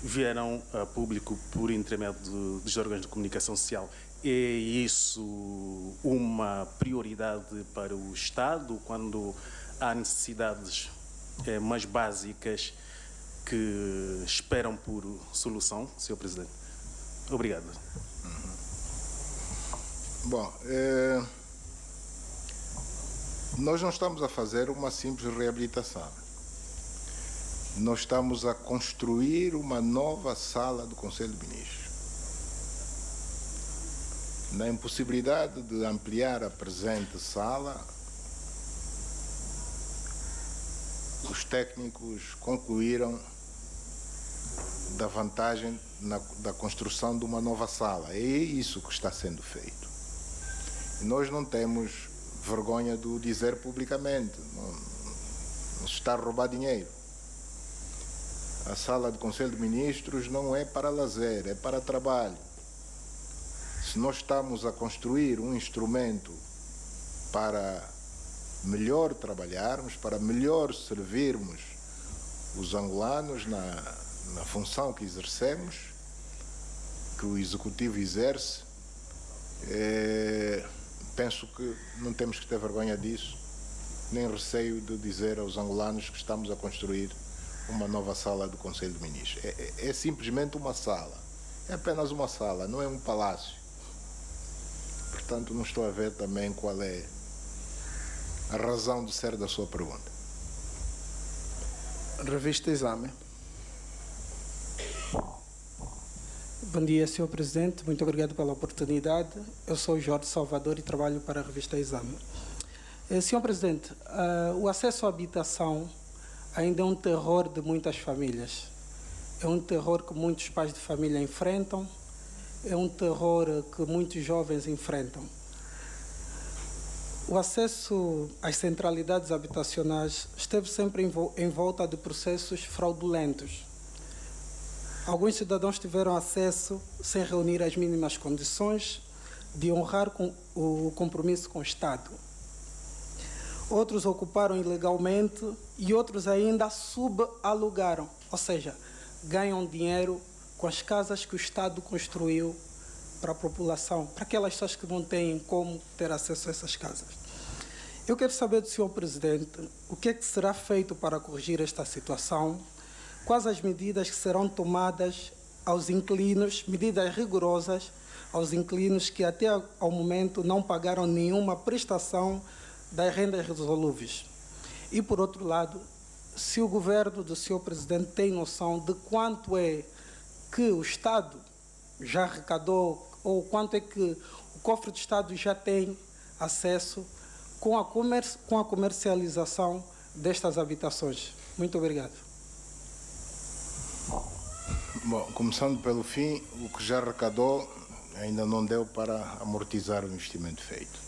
vieram a público por intermédio dos órgãos de comunicação social? É isso uma prioridade para o Estado quando há necessidades mais básicas que esperam por solução, Sr. Presidente? Obrigado. Bom, nós não estamos a fazer uma simples reabilitação. Nós estamos a construir uma nova sala do Conselho de Ministros. Na impossibilidade de ampliar a presente sala, os técnicos concluíram da vantagem da construção de uma nova sala. É isso que está sendo feito. E nós não temos vergonha de o dizer publicamente. Não se está a roubar dinheiro. A sala do Conselho de Ministros não é para lazer, é para trabalho. Se nós estamos a construir um instrumento para melhor trabalharmos, para melhor servirmos os angolanos na função que exercemos, que o Executivo exerce, penso que não temos que ter vergonha disso, nem receio de dizer aos angolanos que estamos a construir uma nova sala do Conselho de Ministros. É simplesmente uma sala, é apenas uma sala, não é um palácio. Portanto, não estou a ver também qual é a razão de ser da sua pergunta. Revista Exame. Bom dia, Sr. Presidente. Muito obrigado pela oportunidade. Eu sou Jorge Salvador e trabalho para a Revista Exame. Sr. Presidente, o acesso à habitação ainda é um terror de muitas famílias. É um terror que muitos pais de família enfrentam. É um terror que muitos jovens enfrentam. O acesso às centralidades habitacionais esteve sempre em volta de processos fraudulentos. Alguns cidadãos tiveram acesso sem reunir as mínimas condições de honrar o compromisso com o Estado. Outros ocuparam ilegalmente e outros ainda subalugaram, ou seja, ganham dinheiro com as casas que o Estado construiu para a população, para aquelas pessoas que não têm como ter acesso a essas casas. Eu quero saber do Sr. Presidente o que é que será feito para corrigir esta situação, quais as medidas que serão tomadas aos inquilinos, medidas rigorosas aos inquilinos que até ao momento não pagaram nenhuma prestação das rendas resolúveis. E, por outro lado, se o governo do Sr. Presidente tem noção de quanto é que o Estado já arrecadou ou quanto é que o cofre do Estado já tem acesso com a comercialização destas habitações. Muito obrigado. Bom, começando pelo fim, o que já arrecadou ainda não deu para amortizar o investimento feito.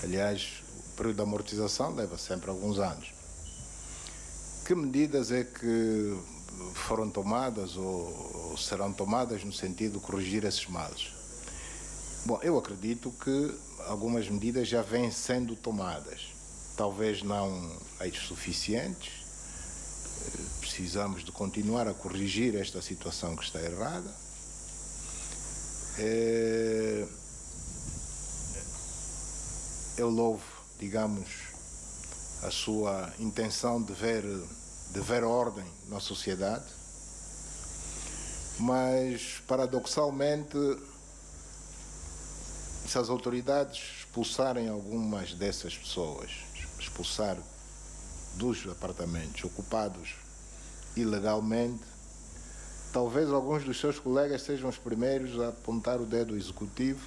Aliás, o período de amortização leva sempre alguns anos. Que medidas é que foram tomadas ou serão tomadas no sentido de corrigir esses males? Bom, eu acredito que algumas medidas já vêm sendo tomadas. Talvez não as suficientes. Precisamos de continuar a corrigir esta situação que está errada. Eu louvo, digamos, a sua intenção de ver ordem na sociedade, mas, paradoxalmente, se as autoridades expulsarem algumas dessas pessoas, expulsar dos apartamentos ocupados ilegalmente, talvez alguns dos seus colegas sejam os primeiros a apontar o dedo ao Executivo,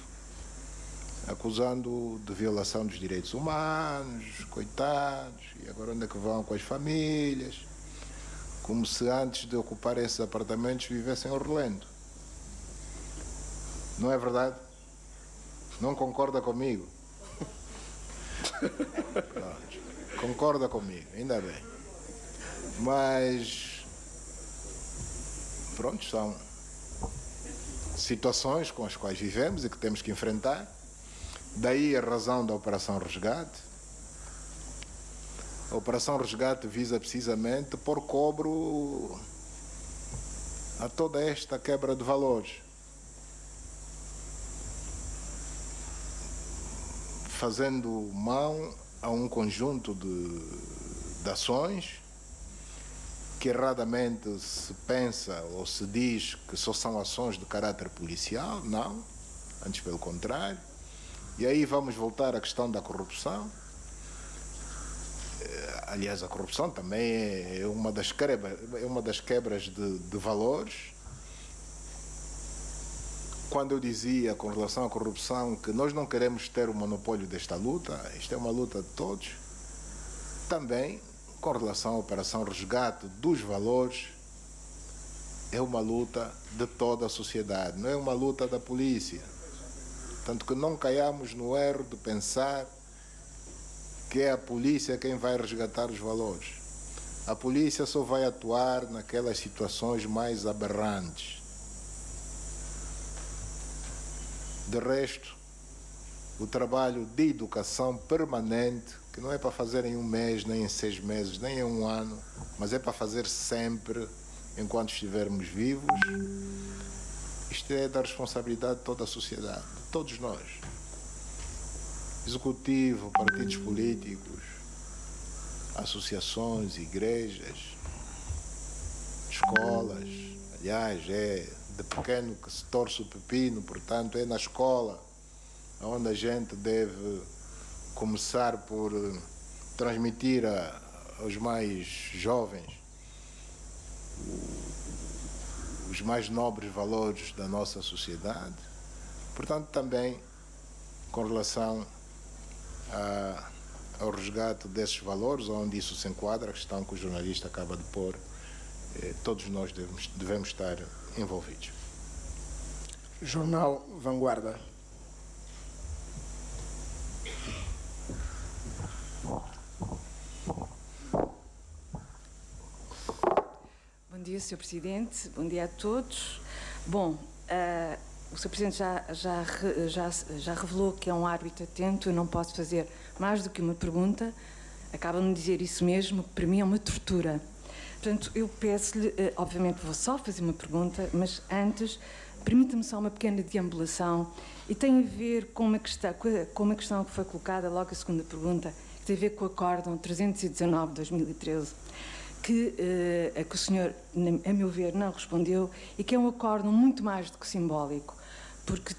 acusando de violação dos direitos humanos, coitados, e agora onde é que vão com as famílias? Como se antes de ocupar esses apartamentos vivessem ao relento. Não é verdade? Não concorda comigo? Pronto. Concorda comigo, ainda bem. Mas, pronto, são situações com as quais vivemos e que temos que enfrentar. Daí a razão da Operação Resgate. A Operação Resgate visa precisamente pôr cobro a toda esta quebra de valores. Fazendo mão a um conjunto de ações que erradamente se pensa ou se diz que só são ações de caráter policial. Não, antes pelo contrário. E aí vamos voltar à questão da corrupção. Aliás, a corrupção também é uma das quebras de valores. Quando eu dizia com relação à corrupção que nós não queremos ter o monopólio desta luta, isto é uma luta de todos, também com relação à Operação Resgate dos Valores, é uma luta de toda a sociedade, não é uma luta da polícia. Tanto que não caiamos no erro de pensar que é a polícia quem vai resgatar os valores. A polícia só vai atuar naquelas situações mais aberrantes. De resto, o trabalho de educação permanente, que não é para fazer em um mês, nem em 6 meses, nem em um ano, mas é para fazer sempre, enquanto estivermos vivos, isto é da responsabilidade de toda a sociedade, de todos nós. Executivo, partidos políticos, associações, igrejas, escolas. Aliás, é de pequeno que se torce o pepino, portanto é na escola onde a gente deve começar por transmitir aos mais jovens os mais nobres valores da nossa sociedade. Portanto, também com relação ao resgate desses valores, onde isso se enquadra, a questão que o jornalista acaba de pôr, todos nós devemos estar envolvidos. Jornal Vanguarda. Bom dia, Sr. Presidente. Bom dia a todos. Bom, o Sr. Presidente já revelou que é um árbitro atento. Eu não posso fazer mais do que uma pergunta. Acaba-me de dizer isso mesmo, que para mim é uma tortura. Portanto, eu peço-lhe, obviamente vou só fazer uma pergunta, mas antes, permita-me só uma pequena deambulação, e tem a ver com uma questão que foi colocada logo a segunda pergunta, que tem a ver com o Acórdão 319 de 2013, a que o senhor, a meu ver, não respondeu, e que é um acórdão muito mais do que simbólico, porque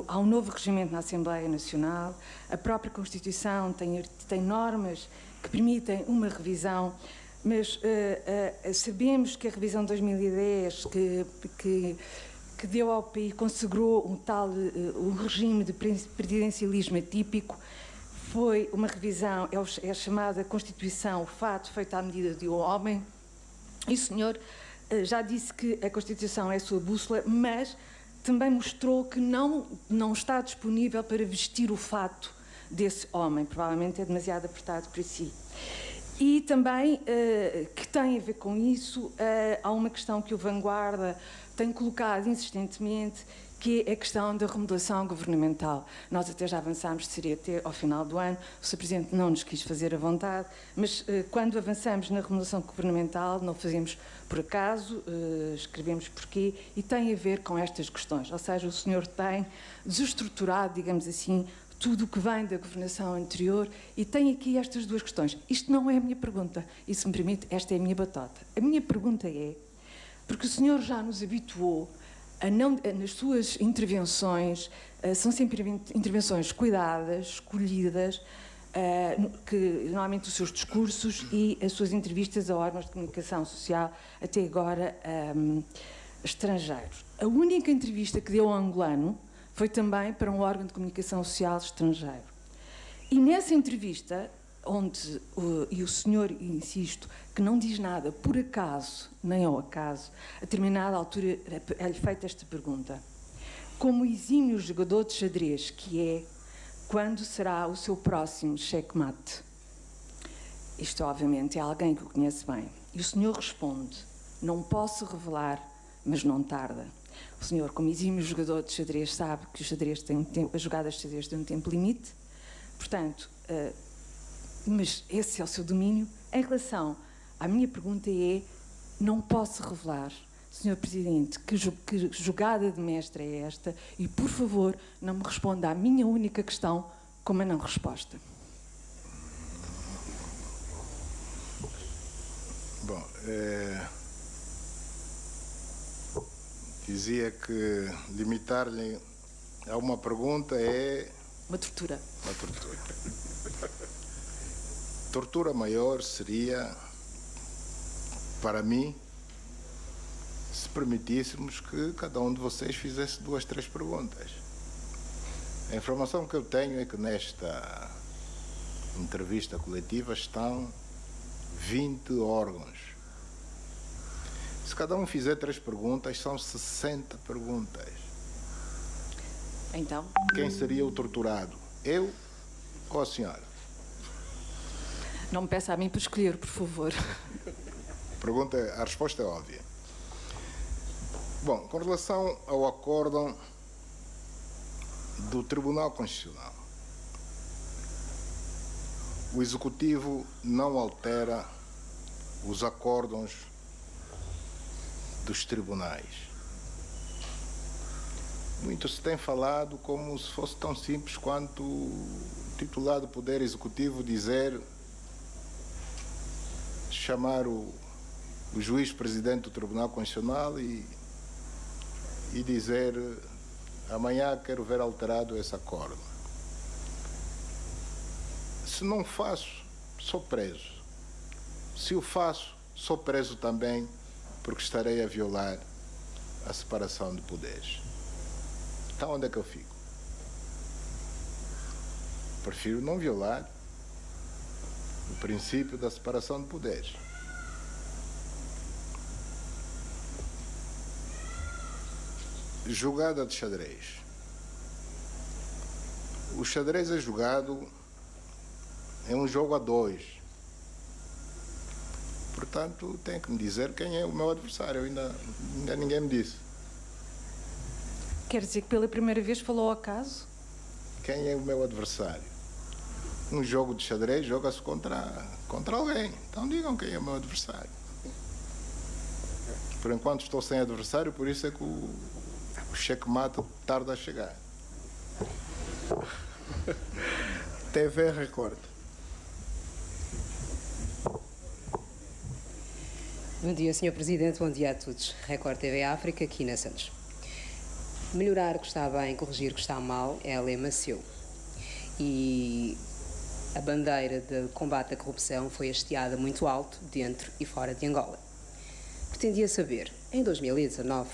há um novo regimento na Assembleia Nacional, a própria Constituição tem normas que permitem uma revisão, mas sabemos que a revisão de 2010, que deu ao país, consagrou um regime de presidencialismo atípico, foi uma revisão, é a chamada Constituição, o fato feito à medida de um homem, e o senhor já disse que a Constituição é a sua bússola, mas também mostrou que não está disponível para vestir o fato desse homem, provavelmente é demasiado apertado para si. E também, que tem a ver com isso, há uma questão que o Vanguarda tem colocado insistentemente, que é a questão da remodelação governamental. Nós até já avançámos, seria até ao final do ano, o Sr. Presidente não nos quis fazer a vontade, mas quando avançamos na remodelação governamental, não fazemos por acaso, escrevemos porquê, e tem a ver com estas questões. Ou seja, o senhor tem desestruturado, digamos assim, tudo o que vem da governação anterior, e tem aqui estas duas questões. Isto não é a minha pergunta, e se me permite, esta é a minha batota. A minha pergunta é, porque o senhor já nos habituou nas suas intervenções, são sempre intervenções cuidadas, escolhidas, que normalmente os seus discursos e as suas entrevistas a órgãos de comunicação social, até agora estrangeiros. A única entrevista que deu ao Angolano foi também para um órgão de comunicação social estrangeiro. E nessa entrevista, e o senhor, insisto, que não diz nada por acaso, nem ao acaso, a determinada altura é-lhe feita esta pergunta. Como exímio jogador de xadrez que é, quando será o seu próximo checkmate? Isto, obviamente, é alguém que o conhece bem. E o senhor responde: não posso revelar, mas não tarda. O senhor, como exímio jogador de xadrez, sabe que o xadrez tem as jogadas de xadrez têm um tempo limite. Portanto, mas esse é o seu domínio. Em relação à minha pergunta é: não posso revelar, Sr. Presidente, que jogada de mestre é esta? E, por favor, não me responda à minha única questão com uma não resposta. Bom, dizia que limitar-lhe a uma pergunta é... Uma tortura. Uma tortura. Tortura maior seria, para mim, se permitíssemos que cada um de vocês fizesse 2, 3 perguntas. A informação que eu tenho é que nesta entrevista coletiva estão 20 órgãos. Se cada um fizer 3 perguntas, são 60 perguntas. Então? Quem seria o torturado? Eu ou a senhora? Não me peça a mim para escolher, por favor. A resposta é óbvia. Bom, com relação ao acórdão do Tribunal Constitucional, o Executivo não altera os acórdãos dos tribunais. Muito se tem falado como se fosse tão simples quanto o titular do Poder Executivo chamar o juiz presidente do Tribunal Constitucional e dizer: amanhã quero ver alterado esse acordo. Se não faço, sou preso. Se o faço, sou preso também, porque estarei a violar a separação de poderes. Então, onde é que eu fico? Prefiro não violar o princípio da separação de poderes. Jogada de xadrez. O xadrez é jogado, é um jogo a 2. Portanto, tem que me dizer quem é o meu adversário. Ainda ninguém me disse. Quer dizer que pela primeira vez falou ao acaso? Quem é o meu adversário? Um jogo de xadrez joga-se contra alguém. Então digam quem é o meu adversário. Por enquanto estou sem adversário, por isso é que o checkmate tarda a chegar. TV Record. Bom dia, Sr. Presidente. Bom dia a todos. Record TV África, aqui na Santos. Melhorar o que está bem, corrigir o que está mal é lema seu. E a bandeira de combate à corrupção foi hasteada muito alto, dentro e fora de Angola. Pretendia saber, em 2019,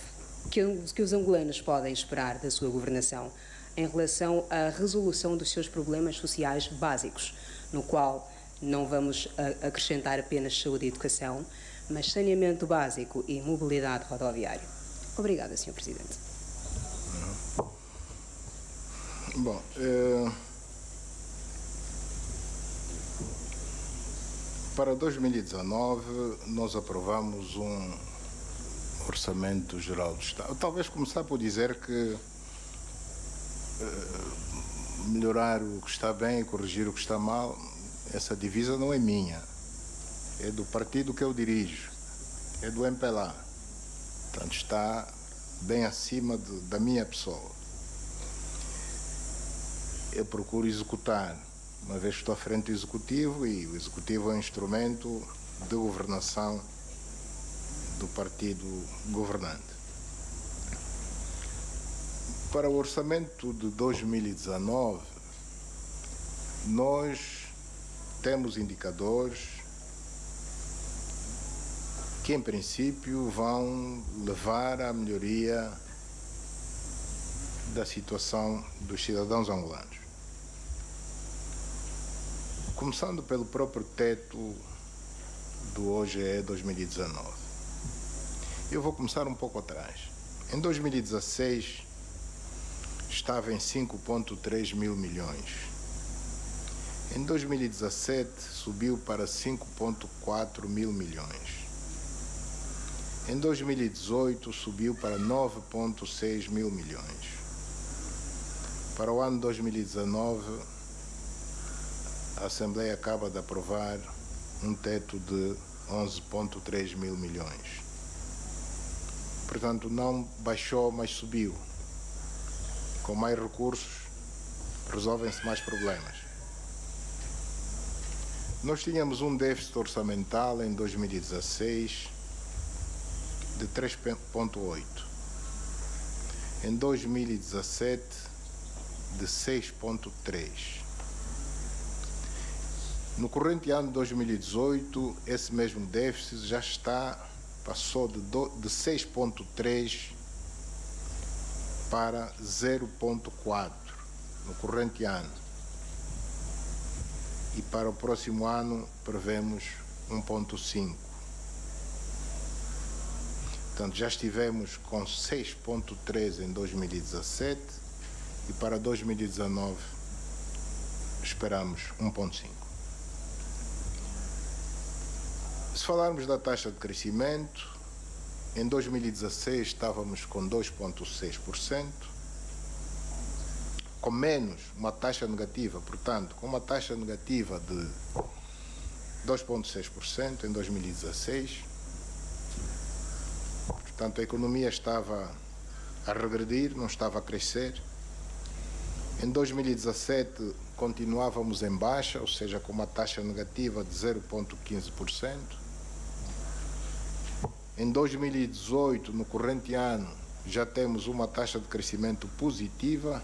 que os angolanos podem esperar da sua governação em relação à resolução dos seus problemas sociais básicos, no qual não vamos acrescentar apenas saúde e educação, mas saneamento básico e mobilidade rodoviária. Obrigada, Sr. Presidente. Bom, para 2019 nós aprovamos um Orçamento Geral do Estado. Talvez começar por dizer que melhorar o que está bem e corrigir o que está mal, essa divisa não é minha. É do partido que eu dirijo, é do MPLA. Portanto, está bem acima da minha pessoa. Eu procuro executar, uma vez que estou à frente do Executivo, e o Executivo é um instrumento de governação do partido governante. Para o orçamento de 2019, nós temos indicadores que, em princípio, vão levar à melhoria da situação dos cidadãos angolanos. Começando pelo próprio teto do OGE 2019. Eu vou começar um pouco atrás. Em 2016, estava em 5,3 mil milhões. Em 2017, subiu para 5,4 mil milhões. Em 2018, subiu para 9,6 mil milhões. Para o ano 2019, a Assembleia acaba de aprovar um teto de 11,3 mil milhões. Portanto, não baixou, mas subiu. Com mais recursos, resolvem-se mais problemas. Nós tínhamos um déficit orçamental em 2016 de 3,8. Em 2017, de 6,3. No corrente ano de 2018, esse mesmo déficit já passou de 6,3 para 0,4 no corrente ano. E para o próximo ano prevemos 1,5. Portanto, já estivemos com 6,3 em 2017 e para 2019 esperamos 1,5. Se falarmos da taxa de crescimento, em 2016 estávamos com 2,6%, com menos uma taxa negativa, portanto, com uma taxa negativa de 2,6% em 2016. Portanto, a economia estava a regredir, não estava a crescer. Em 2017 continuávamos em baixa, ou seja, com uma taxa negativa de 0,15%. Em 2018, no corrente ano, já temos uma taxa de crescimento positiva,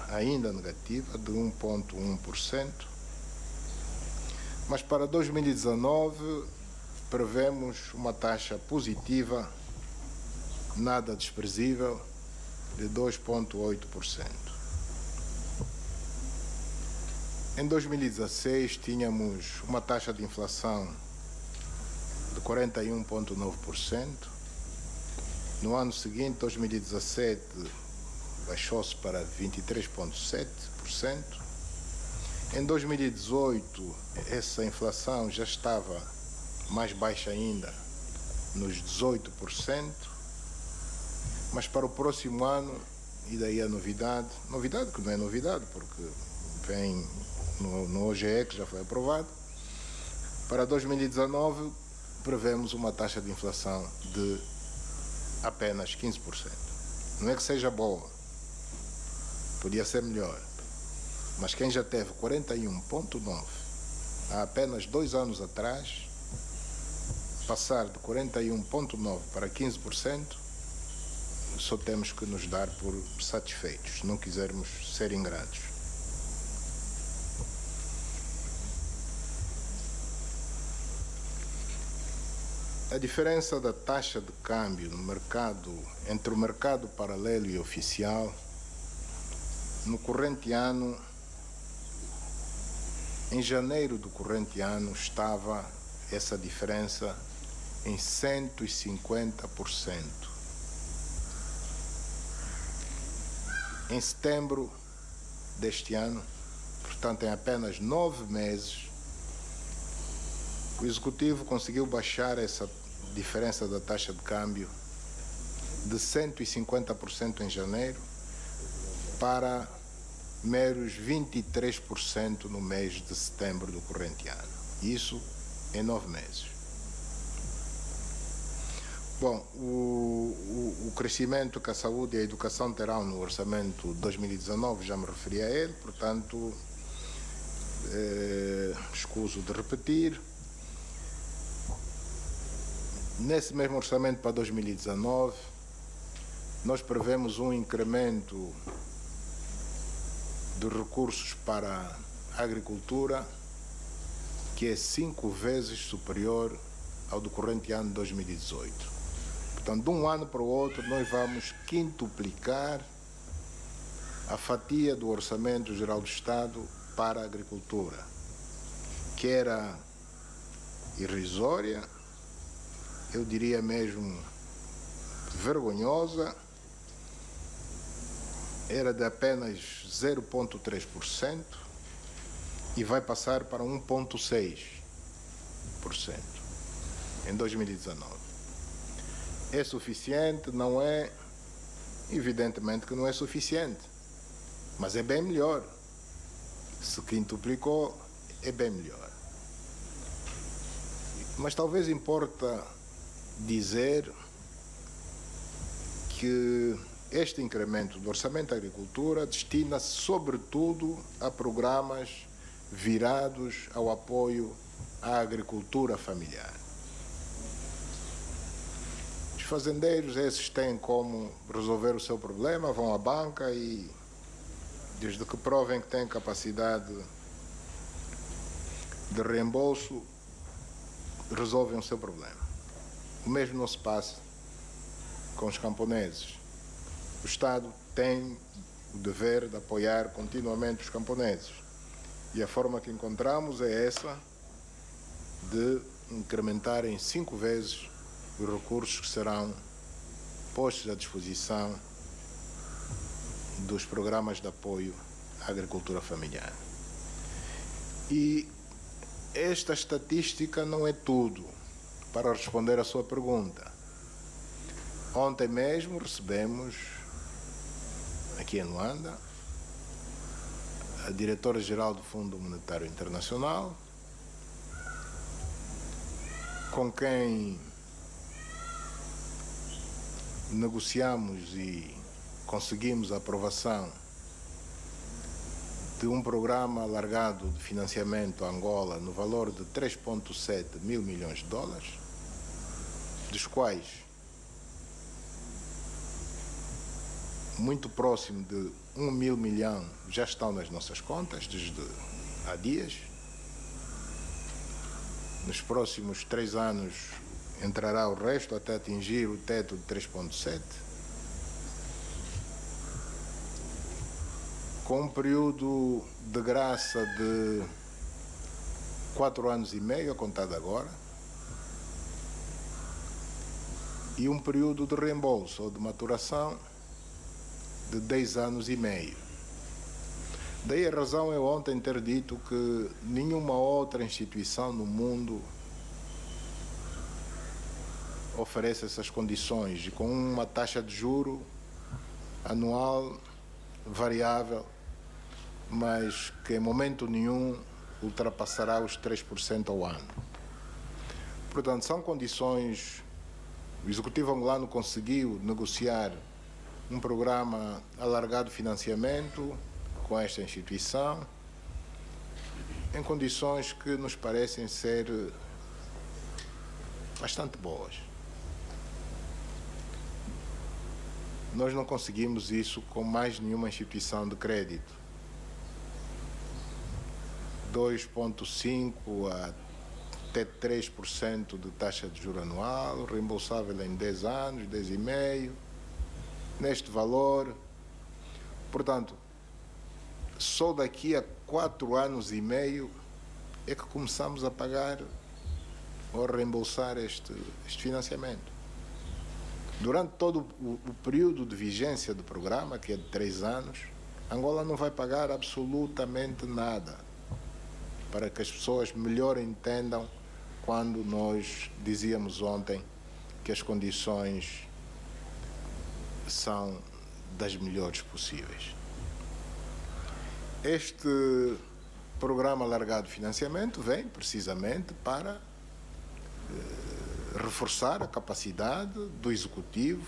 ainda negativa, de 1,1%. Mas para 2019, prevemos uma taxa positiva, nada desprezível, de 2,8%. Em 2016, tínhamos uma taxa de inflação de 41,9%. No ano seguinte, 2017, baixou-se para 23,7%. Em 2018, essa inflação já estava mais baixa ainda, nos 18%. Mas para o próximo ano, e daí a novidade que não é novidade, porque vem no OGE, que já foi aprovado, para 2019 prevemos uma taxa de inflação de apenas 15%. Não é que seja boa, podia ser melhor, mas quem já teve 41,9% há apenas 2 anos atrás, passar de 41,9% para 15%, só temos que nos dar por satisfeitos, se não quisermos ser ingratos. A diferença da taxa de câmbio no mercado, entre o mercado paralelo e oficial, no corrente ano, em janeiro do corrente ano, estava essa diferença em 150%. Em setembro deste ano, portanto em apenas 9 meses, o Executivo conseguiu baixar essa diferença da taxa de câmbio de 150% em janeiro para meros 23% no mês de setembro do corrente ano. Isso em 9 meses. Bom, o crescimento que a saúde e a educação terão no orçamento de 2019, já me referi a ele, portanto, escuso de repetir. Nesse mesmo orçamento para 2019, nós prevemos um incremento de recursos para a agricultura que é 5 vezes superior ao do corrente ano de 2018. Portanto, de um ano para o outro, nós vamos quintuplicar a fatia do Orçamento Geral do Estado para a agricultura, que era irrisória, eu diria mesmo vergonhosa, era de apenas 0,3% e vai passar para 1,6% em 2019. É suficiente? Não é? Evidentemente que não é suficiente, mas é bem melhor. Se quintuplicou, é bem melhor. Mas talvez importa dizer que este incremento do orçamento da agricultura destina-se sobretudo a programas virados ao apoio à agricultura familiar. Os fazendeiros, esses têm como resolver o seu problema, vão à banca e, desde que provem que têm capacidade de reembolso, resolvem o seu problema. O mesmo não se passa com os camponeses. O Estado tem o dever de apoiar continuamente os camponeses. E a forma que encontramos é essa de incrementar em 5 vezes os recursos que serão postos à disposição dos programas de apoio à agricultura familiar. E esta estatística não é tudo para responder à sua pergunta. Ontem mesmo recebemos, aqui em Luanda, a diretora-geral do Fundo Monetário Internacional, com quem negociamos e conseguimos a aprovação de um programa alargado de financiamento a Angola no valor de 3,7 mil milhões de dólares, dos quais muito próximo de 1 mil milhão já estão nas nossas contas desde há dias. Nos próximos 3 anos entrará o resto até atingir o teto de 3,7. Com um período de graça de 4 anos e meio, a contar de agora, e um período de reembolso ou de maturação de 10 anos e meio. Daí a razão eu ontem ter dito que nenhuma outra instituição no mundo oferece essas condições, e com uma taxa de juro anual variável, mas que em momento nenhum ultrapassará os 3% ao ano. Portanto, são condições. O Executivo angolano conseguiu negociar um programa alargado de financiamento com esta instituição em condições que nos parecem ser bastante boas. Nós não conseguimos isso com mais nenhuma instituição de crédito. 2,5% até 3% de taxa de juro anual, reembolsável em 10 anos, 10,5%, neste valor. Portanto, só daqui a 4 anos e meio é que começamos a pagar ou a reembolsar este financiamento. Durante todo o período de vigência do programa, que é de 3 anos, Angola não vai pagar absolutamente nada, para que as pessoas melhor entendam quando nós dizíamos ontem que as condições são das melhores possíveis. Este programa alargado de financiamento vem precisamente para reforçar a capacidade do Executivo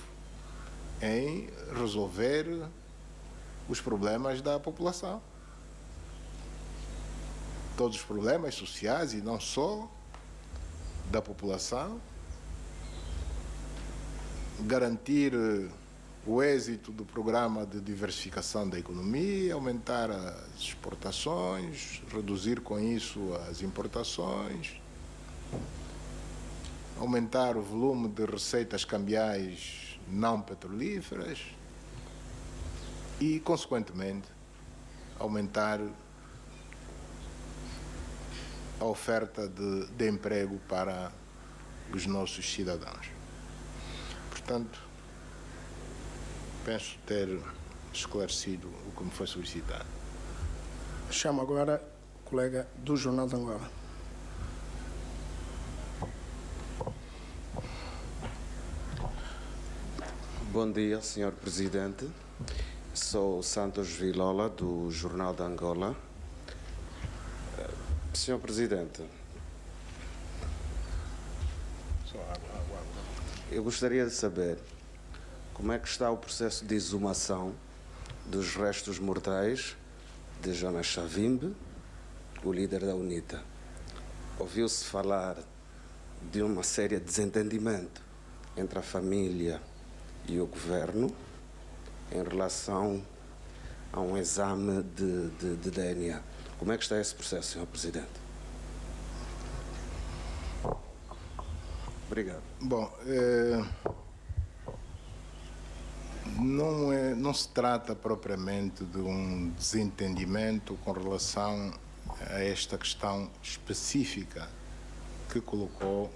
em resolver os problemas da população. Todos os problemas sociais e não só da população. Garantir o êxito do programa de diversificação da economia, aumentar as exportações, reduzir com isso as importações, aumentar o volume de receitas cambiais não petrolíferas e, consequentemente, aumentar a oferta de emprego para os nossos cidadãos. Portanto, penso ter esclarecido o que me foi solicitado. Chamo agora o colega do Jornal de Angola. Bom dia, Sr. Presidente. Sou Santos Vilola, do Jornal de Angola. Sr. Presidente, eu gostaria de saber como é que está o processo de exumação dos restos mortais de Jonas Savimbi, o líder da UNITA. Ouviu-se falar de uma séria desentendimento entre a família e o governo em relação a um exame de DNA. Como é que está esse processo, Sr. Presidente? Obrigado. Bom, não se trata propriamente de um desentendimento com relação a esta questão específica que colocou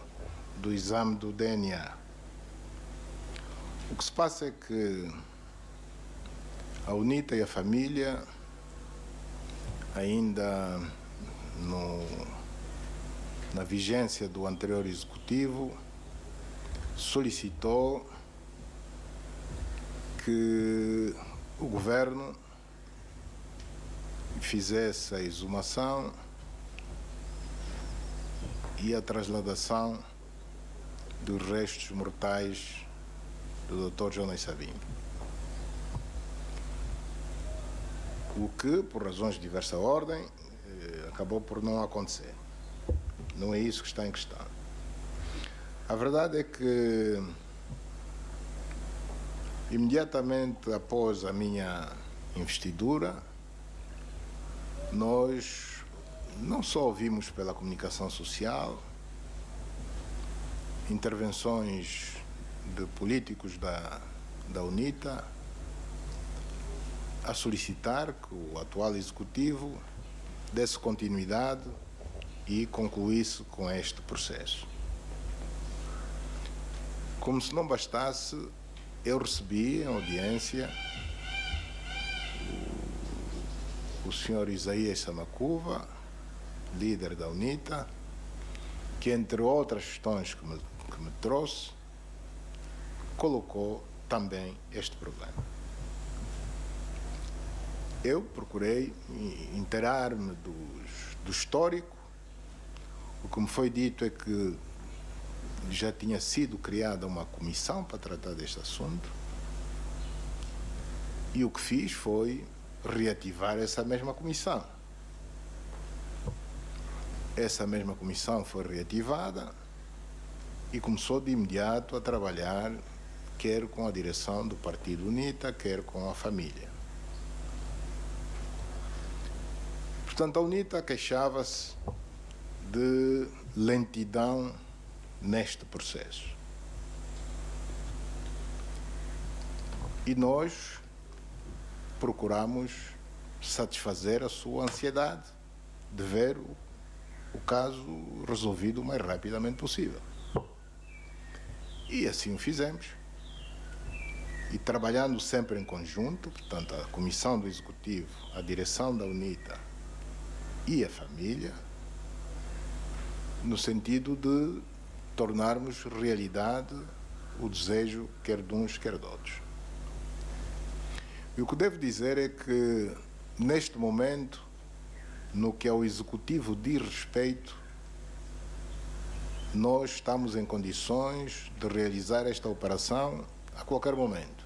do exame do DNA. O que se passa é que a UNITA e a família, ainda na vigência do anterior executivo, solicitou que o governo fizesse a exumação e a trasladação dos restos mortais do Dr. Jonas Savimbi. O que, por razões de diversa ordem, acabou por não acontecer. Não é isso que está em questão. A verdade é que, imediatamente após a minha investidura, nós não só ouvimos pela comunicação social intervenções de políticos da UNITA a solicitar que o atual executivo desse continuidade e concluísse com este processo. Como se não bastasse, eu recebi em audiência o Sr. Isaías Samacuva, líder da UNITA, que, entre outras questões que me trouxe, colocou também este problema. Eu procurei inteirar-me do histórico. O que me foi dito é que já tinha sido criada uma comissão para tratar deste assunto, e o que fiz foi reativar essa mesma comissão. Essa mesma comissão foi reativada e começou de imediato a trabalhar, quer com a direção do Partido UNITA, quer com a família. Portanto, a UNITA queixava-se de lentidão neste processo. E nós procuramos satisfazer a sua ansiedade de ver o caso resolvido o mais rapidamente possível. E assim o fizemos. E trabalhando sempre em conjunto, portanto, a Comissão do Executivo, a direção da UNITA e a família, no sentido de tornarmos realidade o desejo quer de uns, quer de outros. E o que devo dizer é que, neste momento, no que ao Executivo diz respeito, nós estamos em condições de realizar esta operação a qualquer momento.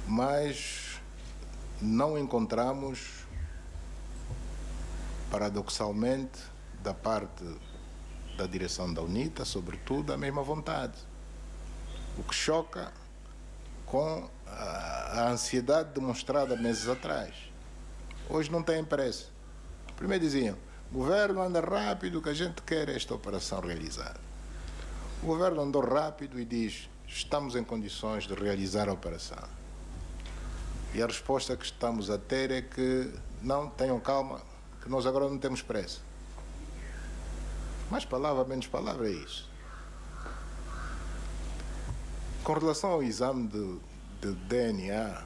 Mas não encontramos, paradoxalmente, da parte da direção da UNITA, sobretudo, a mesma vontade. O que choca com a ansiedade demonstrada meses atrás. Hoje não tem pressa. Primeiro diziam, o governo anda rápido, que a gente quer esta operação realizada. O governo andou rápido e diz, estamos em condições de realizar a operação. E a resposta que estamos a ter é que não, tenham calma, que nós agora não temos pressa. Mais palavra, menos palavra, é isso. Com relação ao exame de DNA,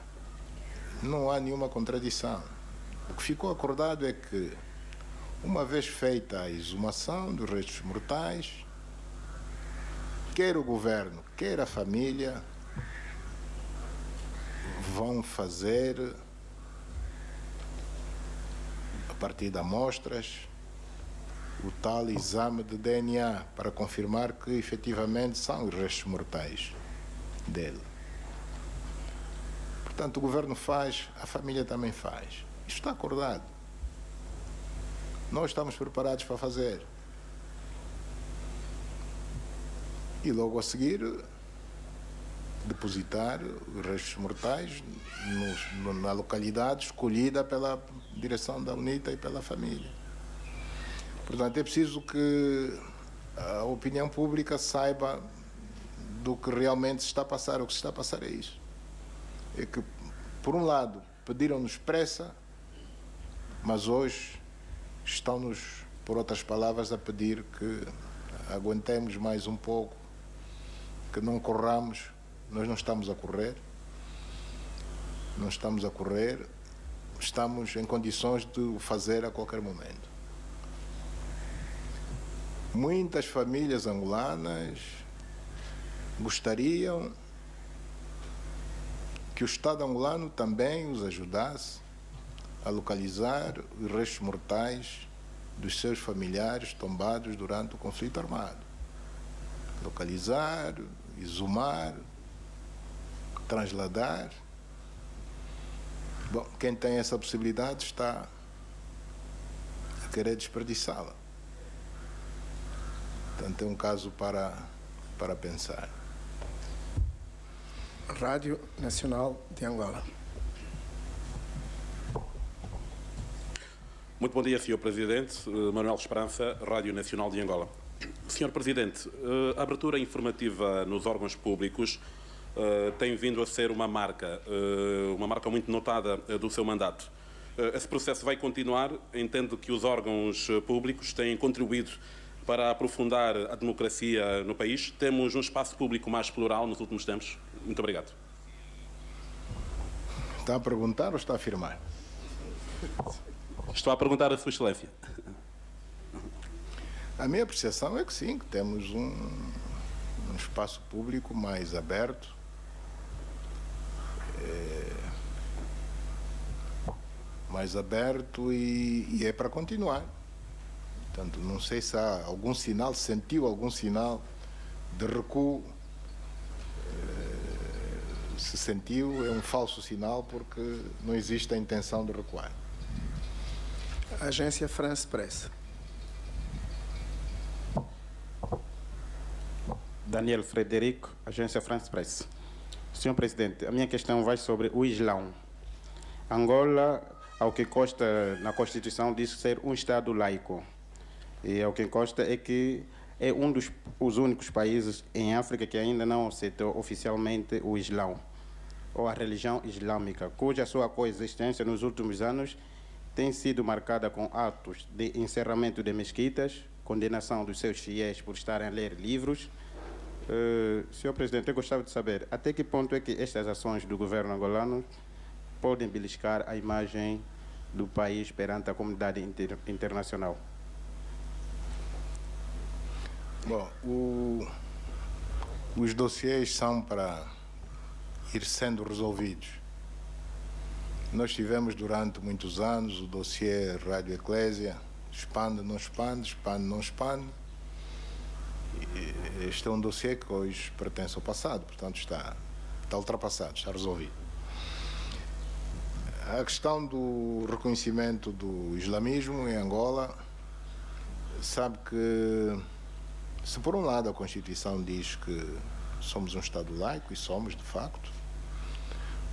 não há nenhuma contradição. O que ficou acordado é que, uma vez feita a exumação dos restos mortais, quer o governo, quer a família, vão fazer, a partir de amostras, o tal exame de DNA para confirmar que efetivamente são os restos mortais dele. Portanto, o governo faz, a família também faz. Isto está acordado. Nós estamos preparados para fazer. E logo a seguir, depositar os restos mortais na localidade escolhida pela direção da UNITA e pela família. Portanto, é preciso que a opinião pública saiba do que realmente se está a passar. O que se está a passar é isso. É que, por um lado, pediram-nos pressa, mas hoje estão-nos, por outras palavras, a pedir que aguentemos mais um pouco, que não corramos. Nós não estamos a correr. Não estamos a correr. Estamos em condições de o fazer a qualquer momento. Muitas famílias angolanas gostariam que o Estado angolano também os ajudasse a localizar os restos mortais dos seus familiares tombados durante o conflito armado. Localizar, exumar, transladar. Bom, quem tem essa possibilidade está a querer desperdiçá-la. Portanto, é um caso para pensar. Rádio Nacional de Angola. Muito bom dia, Sr. Presidente. Manuel Esperança, Rádio Nacional de Angola. Sr. Presidente, a abertura informativa nos órgãos públicos tem vindo a ser uma marca muito notada do seu mandato. Esse processo vai continuar, entendo que os órgãos públicos têm contribuído para aprofundar a democracia no país. Temos um espaço público mais plural nos últimos tempos. Muito obrigado. Está a perguntar ou está a afirmar? Estou a perguntar a Sua Excelência. A minha apreciação é que sim, que temos um espaço público mais aberto. Mais aberto e é para continuar. Portanto, não sei se há algum sinal, sentiu algum sinal de recuo. Se sentiu, é um falso sinal, porque não existe a intenção de recuar. Agência France Press. Daniel Frederico, Agência France Press. Senhor Presidente, a minha questão vai sobre o Islão. Angola, ao que consta na Constituição, diz ser um Estado laico. E ao que consta é que é um dos únicos países em África que ainda não aceitou oficialmente o Islão, ou a religião islâmica, cuja sua coexistência nos últimos anos tem sido marcada com atos de encerramento de mesquitas, condenação dos seus fiéis por estarem a ler livros. Senhor Presidente, eu gostava de saber até que ponto é que estas ações do governo angolano podem beliscar a imagem do país perante a comunidade internacional. Bom, os dossiês são para ir sendo resolvidos. Nós tivemos durante muitos anos o dossiê Rádio Eclésia, expande, não expande, expande, não expande. Este é um dossiê que hoje pertence ao passado, portanto está ultrapassado, está resolvido. A questão do reconhecimento do islamismo em Angola, sabe que, se por um lado a Constituição diz que somos um Estado laico, e somos de facto,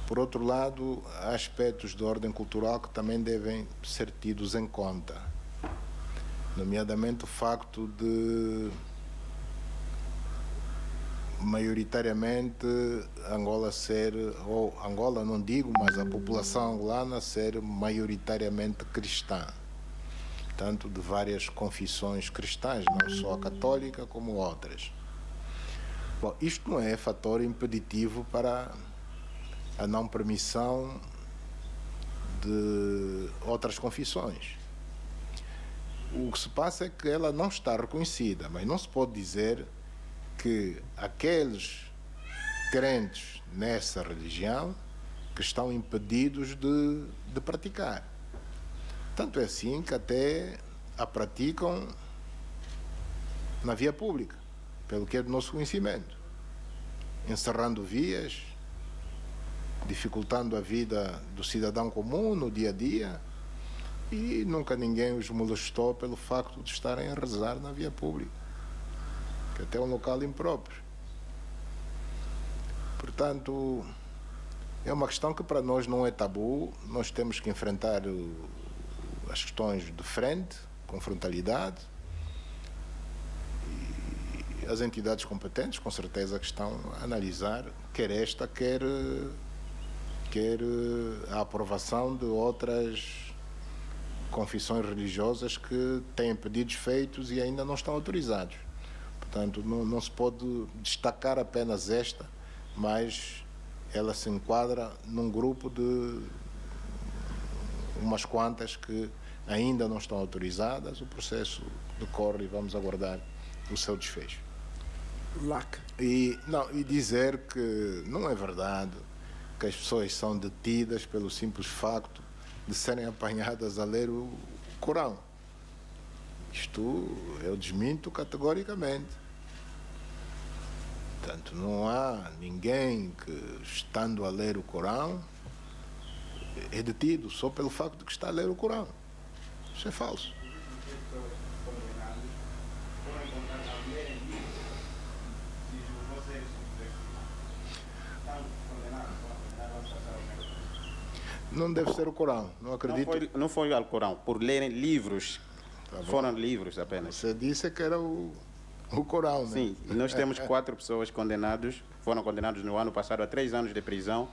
por outro lado há aspectos de ordem cultural que também devem ser tidos em conta, nomeadamente o facto de maioritariamente Angola ser, ou Angola não digo, mas a população angolana ser maioritariamente cristã, tanto de várias confissões cristãs, não só a católica como outras. Bom, isto não é fator impeditivo para a não permissão de outras confissões. O que se passa é que ela não está reconhecida, mas não se pode dizer que aqueles crentes nessa religião que estão impedidos de praticar. Tanto é assim que até a praticam na via pública, pelo que é do nosso conhecimento, encerrando vias, dificultando a vida do cidadão comum no dia a dia, e nunca ninguém os molestou pelo facto de estarem a rezar na via pública, que até é um local impróprio. Portanto, é uma questão que para nós não é tabu. Nós temos que enfrentar as questões de frente, com frontalidade, e as entidades competentes com certeza que estão a analisar quer esta, quer a aprovação de outras confissões religiosas que têm pedidos feitos e ainda não estão autorizados. Portanto, não se pode destacar apenas esta, mas ela se enquadra num grupo de umas quantas que ainda não estão autorizadas. O processo decorre e vamos aguardar o seu desfecho. E dizer que não é verdade que as pessoas são detidas pelo simples facto de serem apanhadas a ler o Corão. Isto eu desminto categoricamente. Portanto, não há ninguém que, estando a ler o Corão, é detido só pelo facto de que está a ler o Corão. Isso é falso. Não deve ser o Corão, não acredito. Não foi ao Corão, por lerem livros. Tá, foram livros apenas. Você disse que era o Corão, né? Sim, e nós temos 4 pessoas condenadas, foram condenados no ano passado a 3 anos de prisão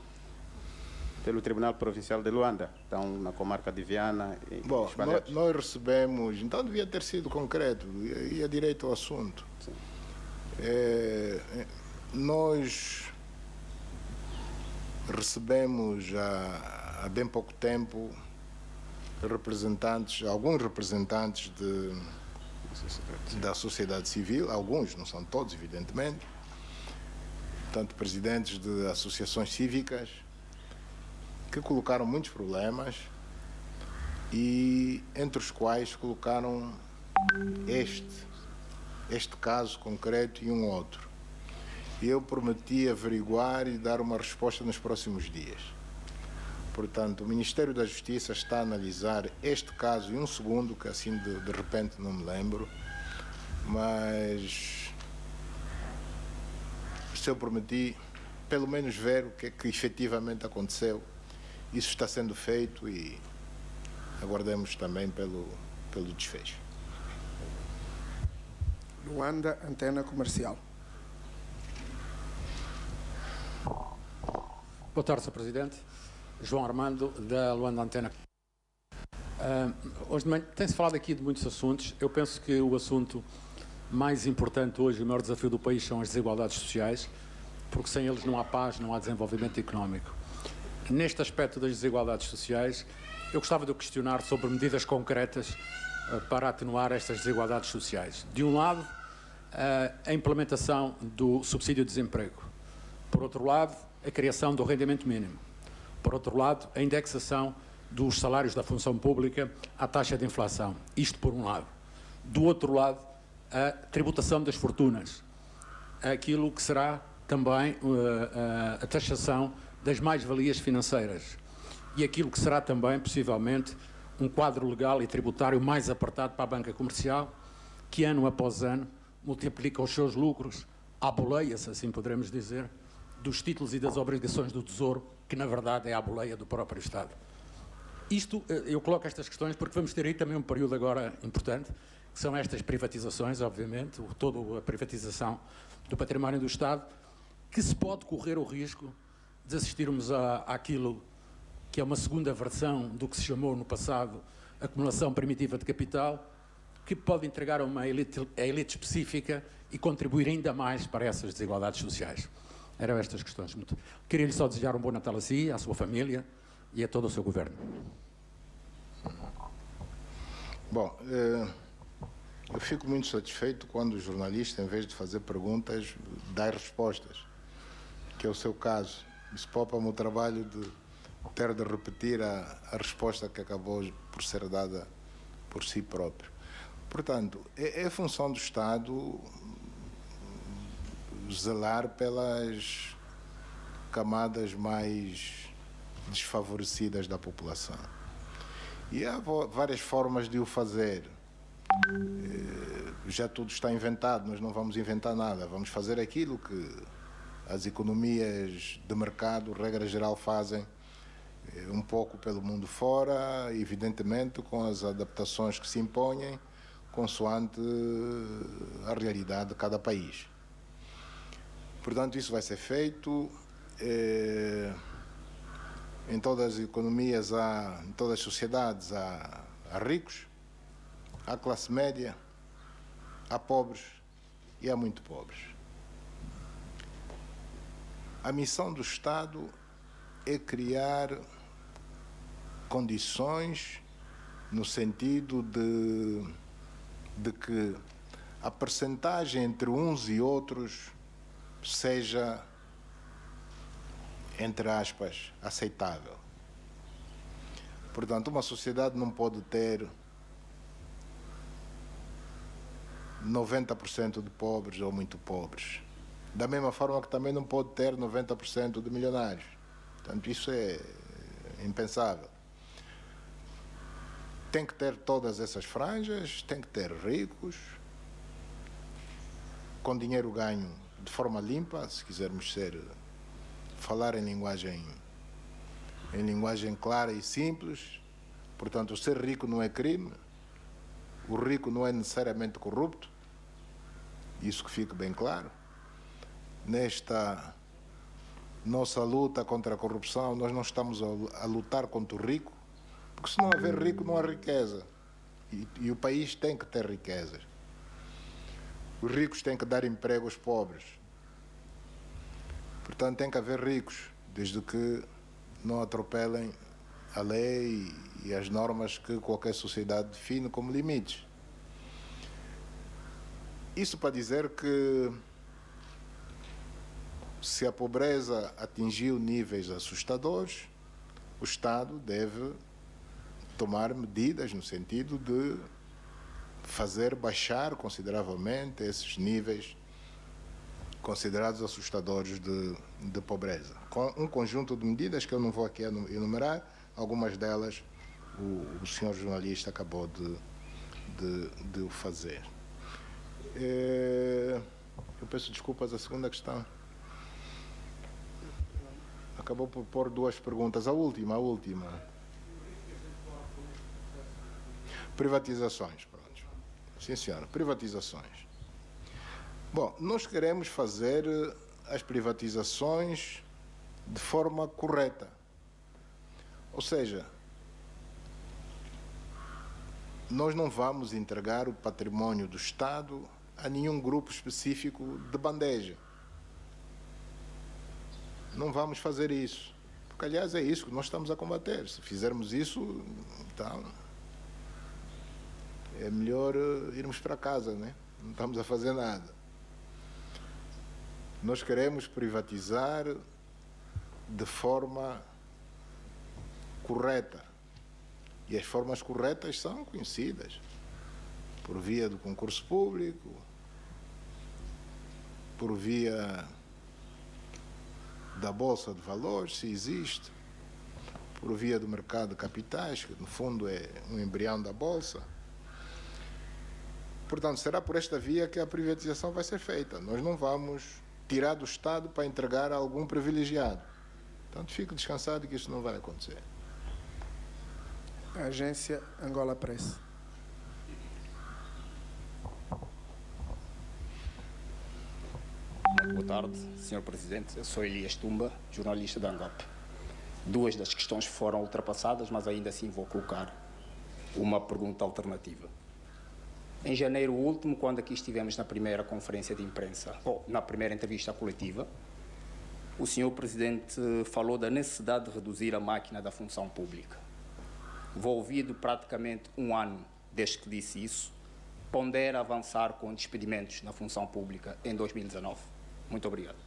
pelo Tribunal Provincial de Luanda, estão na comarca de Viana. Bom, nós recebemos, então devia ter sido concreto, ia direito ao assunto. Nós recebemos há bem pouco tempo alguns representantes da sociedade civil, alguns, não são todos, evidentemente, tanto presidentes de associações cívicas, que colocaram muitos problemas e entre os quais colocaram este caso concreto e um outro. E eu prometi averiguar e dar uma resposta nos próximos dias. Portanto, o Ministério da Justiça está a analisar este caso e um segundo, que assim de repente não me lembro, mas eu prometi pelo menos ver o que é que efetivamente aconteceu. Isso está sendo feito e aguardemos também pelo desfecho. Luanda, antena comercial. Boa tarde, Sr. Presidente. João Armando, da Luanda Antena. Hoje de manhã tem-se falado aqui de muitos assuntos. Eu penso que o assunto mais importante hoje, o maior desafio do país, são as desigualdades sociais, porque sem eles não há paz, não há desenvolvimento económico. Neste aspecto das desigualdades sociais, eu gostava de questionar sobre medidas concretas para atenuar estas desigualdades sociais. De um lado, a implementação do subsídio de desemprego. Por outro lado, a criação do rendimento mínimo. Por outro lado, a indexação dos salários da função pública à taxa de inflação. Isto por um lado. Do outro lado, a tributação das fortunas. Aquilo que será também a taxação das mais-valias financeiras. E aquilo que será também, possivelmente, um quadro legal e tributário mais apertado para a banca comercial, que ano após ano multiplica os seus lucros à boleia, se assim poderemos dizer, dos títulos e das obrigações do Tesouro, que na verdade é a boleia do próprio Estado. Eu coloco estas questões porque vamos ter aí também um período agora importante, que são estas privatizações, obviamente, toda a privatização do património do Estado, que se pode correr o risco de assistirmos àquilo que é uma segunda versão do que se chamou no passado acumulação primitiva de capital, que pode entregar a uma elite específica e contribuir ainda mais para essas desigualdades sociais. Eram estas questões. Queria-lhe só desejar um bom Natal a si, à sua família e a todo o seu governo. Bom, eu fico muito satisfeito quando o jornalista, em vez de fazer perguntas, dá respostas, que é o seu caso. Isso poupa-me o trabalho de ter de repetir a resposta que acabou por ser dada por si próprio. Portanto, é função do Estado zelar pelas camadas mais desfavorecidas da população. E há várias formas de o fazer. Já tudo está inventado, nós não vamos inventar nada. Vamos fazer aquilo que as economias de mercado, regra geral, fazem um pouco pelo mundo fora, evidentemente com as adaptações que se impõem, consoante a realidade de cada país. Portanto, isso vai ser feito. Em todas as economias, em todas as sociedades, há ricos, há classe média, há pobres e há muito pobres. A missão do Estado é criar condições no sentido de que a percentagem entre uns e outros seja, entre aspas, aceitável. Portanto, uma sociedade não pode ter 90% de pobres ou muito pobres. Da mesma forma que também não pode ter 90% de milionários. Portanto, isso é impensável. Tem que ter todas essas franjas, tem que ter ricos, com dinheiro ganho de forma limpa, se quisermos falar em linguagem clara e simples. Portanto, ser rico não é crime, o rico não é necessariamente corrupto, isso que fique bem claro. Nesta nossa luta contra a corrupção, nós não estamos a lutar contra o rico, porque se não haver rico, não há riqueza. E o país tem que ter riquezas. Os ricos têm que dar emprego aos pobres. Portanto, tem que haver ricos, desde que não atropelem a lei e as normas que qualquer sociedade define como limites. Isso para dizer que se a pobreza atingiu níveis assustadores, o Estado deve tomar medidas no sentido de fazer baixar consideravelmente esses níveis considerados assustadores de pobreza. Com um conjunto de medidas que eu não vou aqui enumerar, algumas delas o senhor jornalista acabou de o fazer. Eu peço desculpas, a segunda questão. Acabou por pôr duas perguntas. A última. Privatizações, pronto. Sim, senhora, privatizações. Bom, nós queremos fazer as privatizações de forma correta. Ou seja, nós não vamos entregar o património do Estado a nenhum grupo específico de bandeja. Não vamos fazer isso. Porque, aliás, é isso que nós estamos a combater. Se fizermos isso, então é melhor irmos para casa, né? Não estamos a fazer nada. Nós queremos privatizar de forma correta. E as formas corretas são conhecidas. Por via do concurso público, por via da Bolsa de Valores, se existe, por via do mercado de capitais, que no fundo é um embrião da Bolsa. Portanto, será por esta via que a privatização vai ser feita. Nós não vamos tirar do Estado para entregar a algum privilegiado. Portanto, fique descansado que isso não vai acontecer. A agência Angola Press. Boa tarde, Sr. Presidente. Eu sou Elias Tumba, jornalista da ANGOP. Duas das questões foram ultrapassadas, mas ainda assim vou colocar uma pergunta alternativa. Em janeiro último, quando aqui estivemos na primeira conferência de imprensa, ou na primeira entrevista coletiva, o senhor Presidente falou da necessidade de reduzir a máquina da função pública. Envolvido praticamente um ano desde que disse isso, pondera avançar com despedimentos na função pública em 2019. Muito obrigado.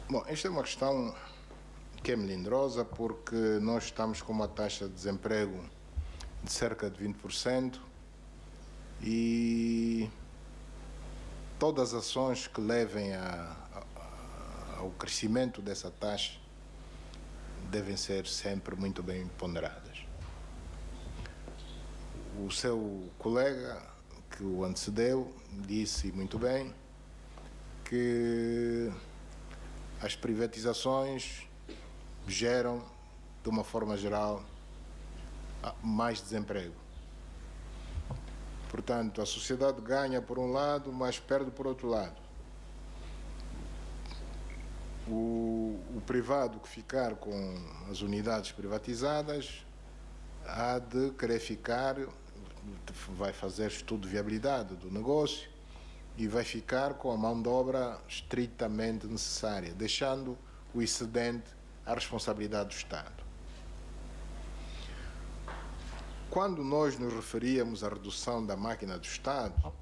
Bom, esta é uma questão que é melindrosa porque nós estamos com uma taxa de desemprego de cerca de 20% e todas as ações que levem ao crescimento dessa taxa devem ser sempre muito bem ponderadas. O seu colega que o antecedeu disse muito bem que as privatizações geram, de uma forma geral, mais desemprego. Portanto, a sociedade ganha por um lado, mas perde por outro lado. O privado que ficar com as unidades privatizadas há de querer ficar, vai fazer estudo de viabilidade do negócio e vai ficar com a mão de obra estritamente necessária, deixando o excedente à responsabilidade do Estado. Quando nós nos referíamos à redução da máquina do Estado,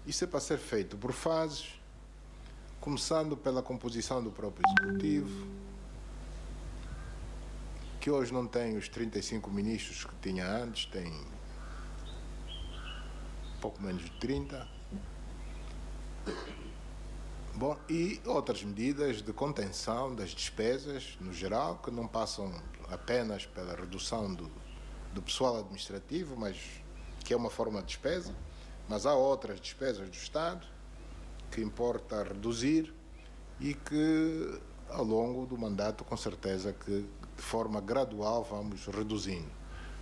isso é para ser feito por fases, começando pela composição do próprio Executivo, que hoje não tem os 35 ministros que tinha antes, tem pouco menos de 30. Bom, e outras medidas de contenção das despesas, no geral, que não passam apenas pela redução do pessoal administrativo, mas que é uma forma de despesa, mas há outras despesas do Estado que importa reduzir e que, ao longo do mandato, com certeza que de forma gradual vamos reduzindo.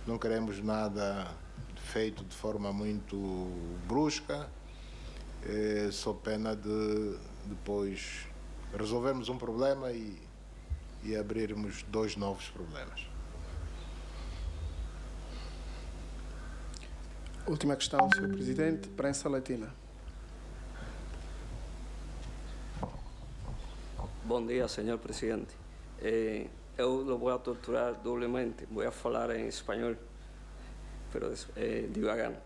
Não queremos nada feito de forma muito brusca, sob pena de depois resolvermos um problema e abrirmos dois novos problemas. Última questão, Sr. Presidente, prensa latina. Bom dia, Sr. Presidente. Eu lo vou torturar doblemente. Vou falar em espanhol, pero divagando.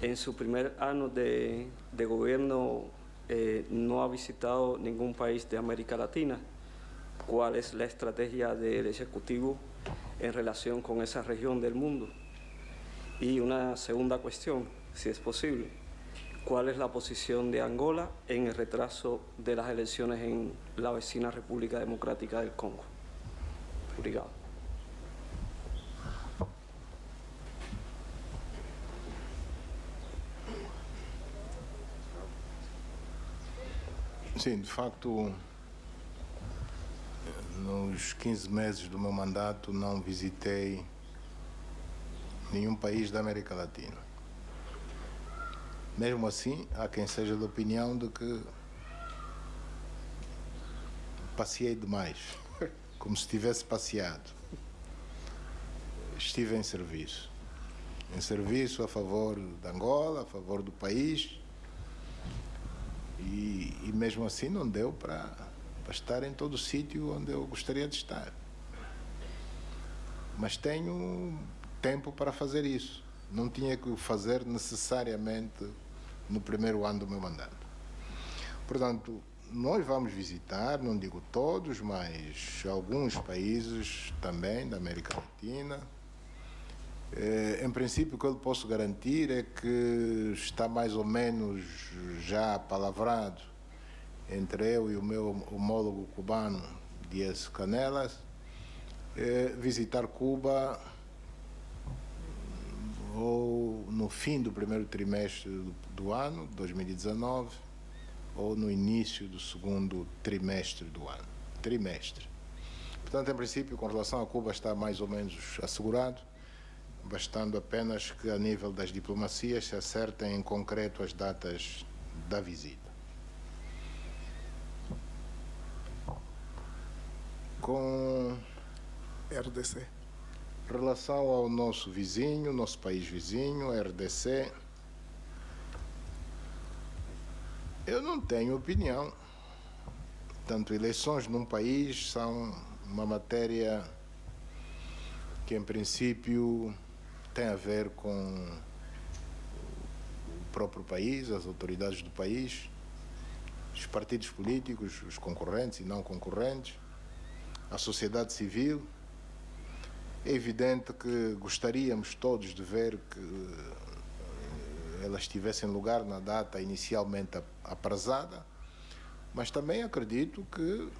En su primer año de gobierno no ha visitado ningún país de América Latina. ¿Cuál es la estrategia del Ejecutivo en relación con esa región del mundo? Y una segunda cuestión, si es posible, ¿cuál es la posición de Angola en el retraso de las elecciones en la vecina República Democrática del Congo? Obrigado. Sim, de facto, nos 15 meses do meu mandato não visitei nenhum país da América Latina. Mesmo assim, há quem seja da opinião de que passeei demais, como se tivesse passeado. Estive em serviço a favor de Angola, a favor do país, e mesmo assim não deu para estar em todo o sítio onde eu gostaria de estar. Mas tenho tempo para fazer isso. Não tinha que o fazer necessariamente no primeiro ano do meu mandato. Portanto, nós vamos visitar, não digo todos, mas alguns países também da América Latina. Em princípio, o que eu posso garantir é que está mais ou menos já palavrado entre eu e o meu homólogo cubano, Díaz Canelas, visitar Cuba ou no fim do primeiro trimestre do ano, 2019, ou no início do segundo trimestre do ano. Portanto, em princípio, com relação a Cuba, está mais ou menos assegurado, bastando apenas que, a nível das diplomacias, se acertem em concreto as datas da visita. Com RDC. Em relação ao nosso vizinho, nosso país vizinho, RDC, eu não tenho opinião. Portanto, eleições num país são uma matéria que, em princípio, tem a ver com o próprio país, as autoridades do país, os partidos políticos, os concorrentes e não concorrentes, a sociedade civil. É evidente que gostaríamos todos de ver que elas tivessem lugar na data inicialmente aprazada, mas também acredito que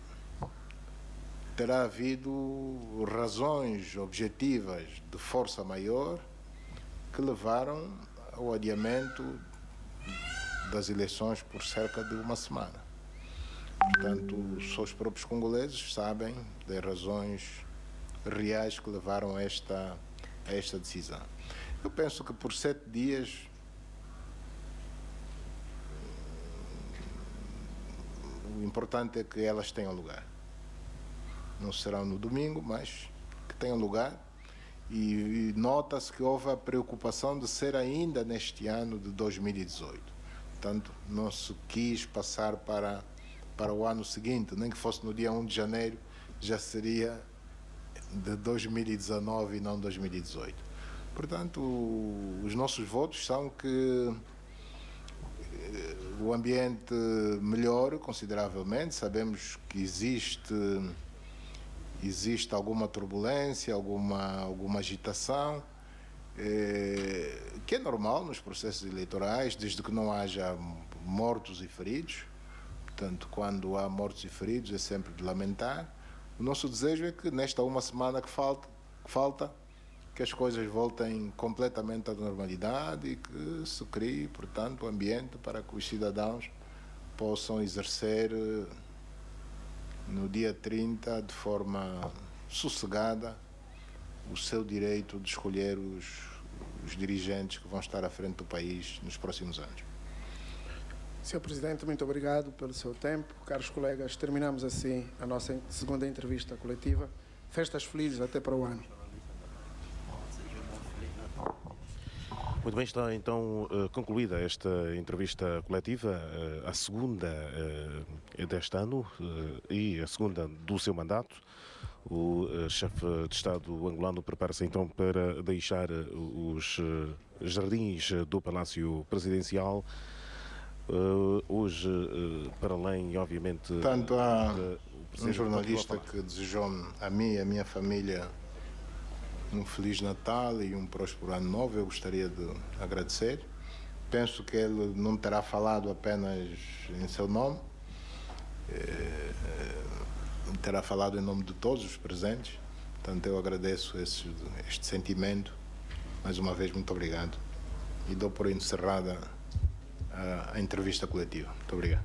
terá havido razões objetivas de força maior que levaram ao adiamento das eleições por cerca de uma semana. Portanto, só os próprios congoleses sabem das razões reais que levaram a esta decisão. Eu penso que por 7 dias o importante é que elas tenham lugar. Não serão no domingo, mas que tenham lugar. E nota-se que houve a preocupação de ser ainda neste ano de 2018. Portanto, não se quis passar para o ano seguinte, nem que fosse no dia 1 de janeiro, já seria de 2019 e não 2018. Portanto, os nossos votos são que o ambiente melhore consideravelmente. Sabemos que existe alguma turbulência, alguma agitação, que é normal nos processos eleitorais, desde que não haja mortos e feridos. Portanto, quando há mortos e feridos é sempre de lamentar. O nosso desejo é que nesta uma semana que falta, que as coisas voltem completamente à normalidade e que se crie, portanto, o ambiente para que os cidadãos possam exercer no dia 30, de forma sossegada, o seu direito de escolher os dirigentes que vão estar à frente do país nos próximos anos. Sr. Presidente, muito obrigado pelo seu tempo. Caros colegas, terminamos assim a nossa segunda entrevista coletiva. Festas felizes, até para o ano. Muito bem, está então concluída esta entrevista coletiva, a segunda deste ano e a segunda do seu mandato. O chefe de Estado angolano prepara-se então para deixar os jardins do Palácio Presidencial. Hoje, para além, obviamente... Tanto há um jornalista que desejou-me, a mim e a minha família, um Feliz Natal e um próspero Ano Novo. Eu gostaria de agradecer. Penso que ele não terá falado apenas em seu nome, terá falado em nome de todos os presentes. Portanto, eu agradeço este sentimento. Mais uma vez, muito obrigado. E dou por encerrada a entrevista coletiva. Muito obrigado.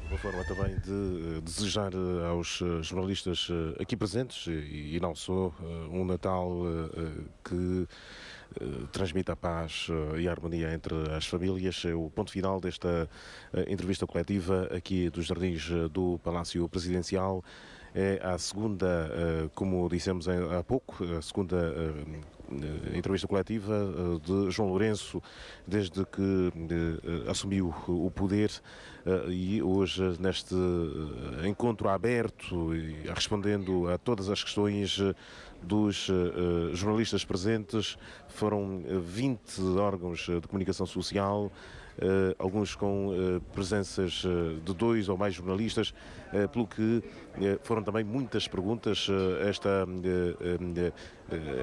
Uma forma também de desejar aos jornalistas aqui presentes e não só um Natal que transmita a paz e a harmonia entre as famílias. É o ponto final desta entrevista coletiva aqui dos Jardins do Palácio Presidencial. É a segunda, como dissemos há pouco, a segunda entrevista coletiva de João Lourenço desde que assumiu o poder, e hoje neste encontro aberto e respondendo a todas as questões dos jornalistas presentes. Foram 20 órgãos de comunicação social, alguns com presenças de 2 ou mais jornalistas, pelo que foram também muitas perguntas.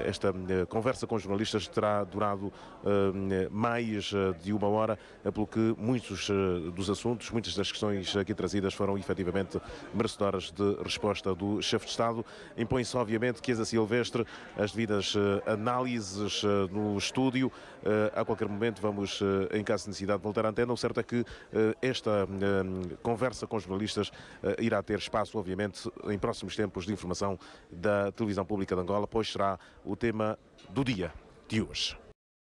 Esta conversa com jornalistas terá durado mais de 1 hora, pelo que muitos dos assuntos, muitas das questões aqui trazidas foram efetivamente merecedoras de resposta do chefe de Estado. Impõe-se obviamente que Chiesa Silvestre as devidas análises no estúdio. A qualquer momento vamos, em caso de necessidade, voltar à antena. O certo é que esta conversa com jornalistas irá ter espaço, obviamente, em próximos tempos de informação da Televisão Pública de Angola, pois será o tema do dia de hoje.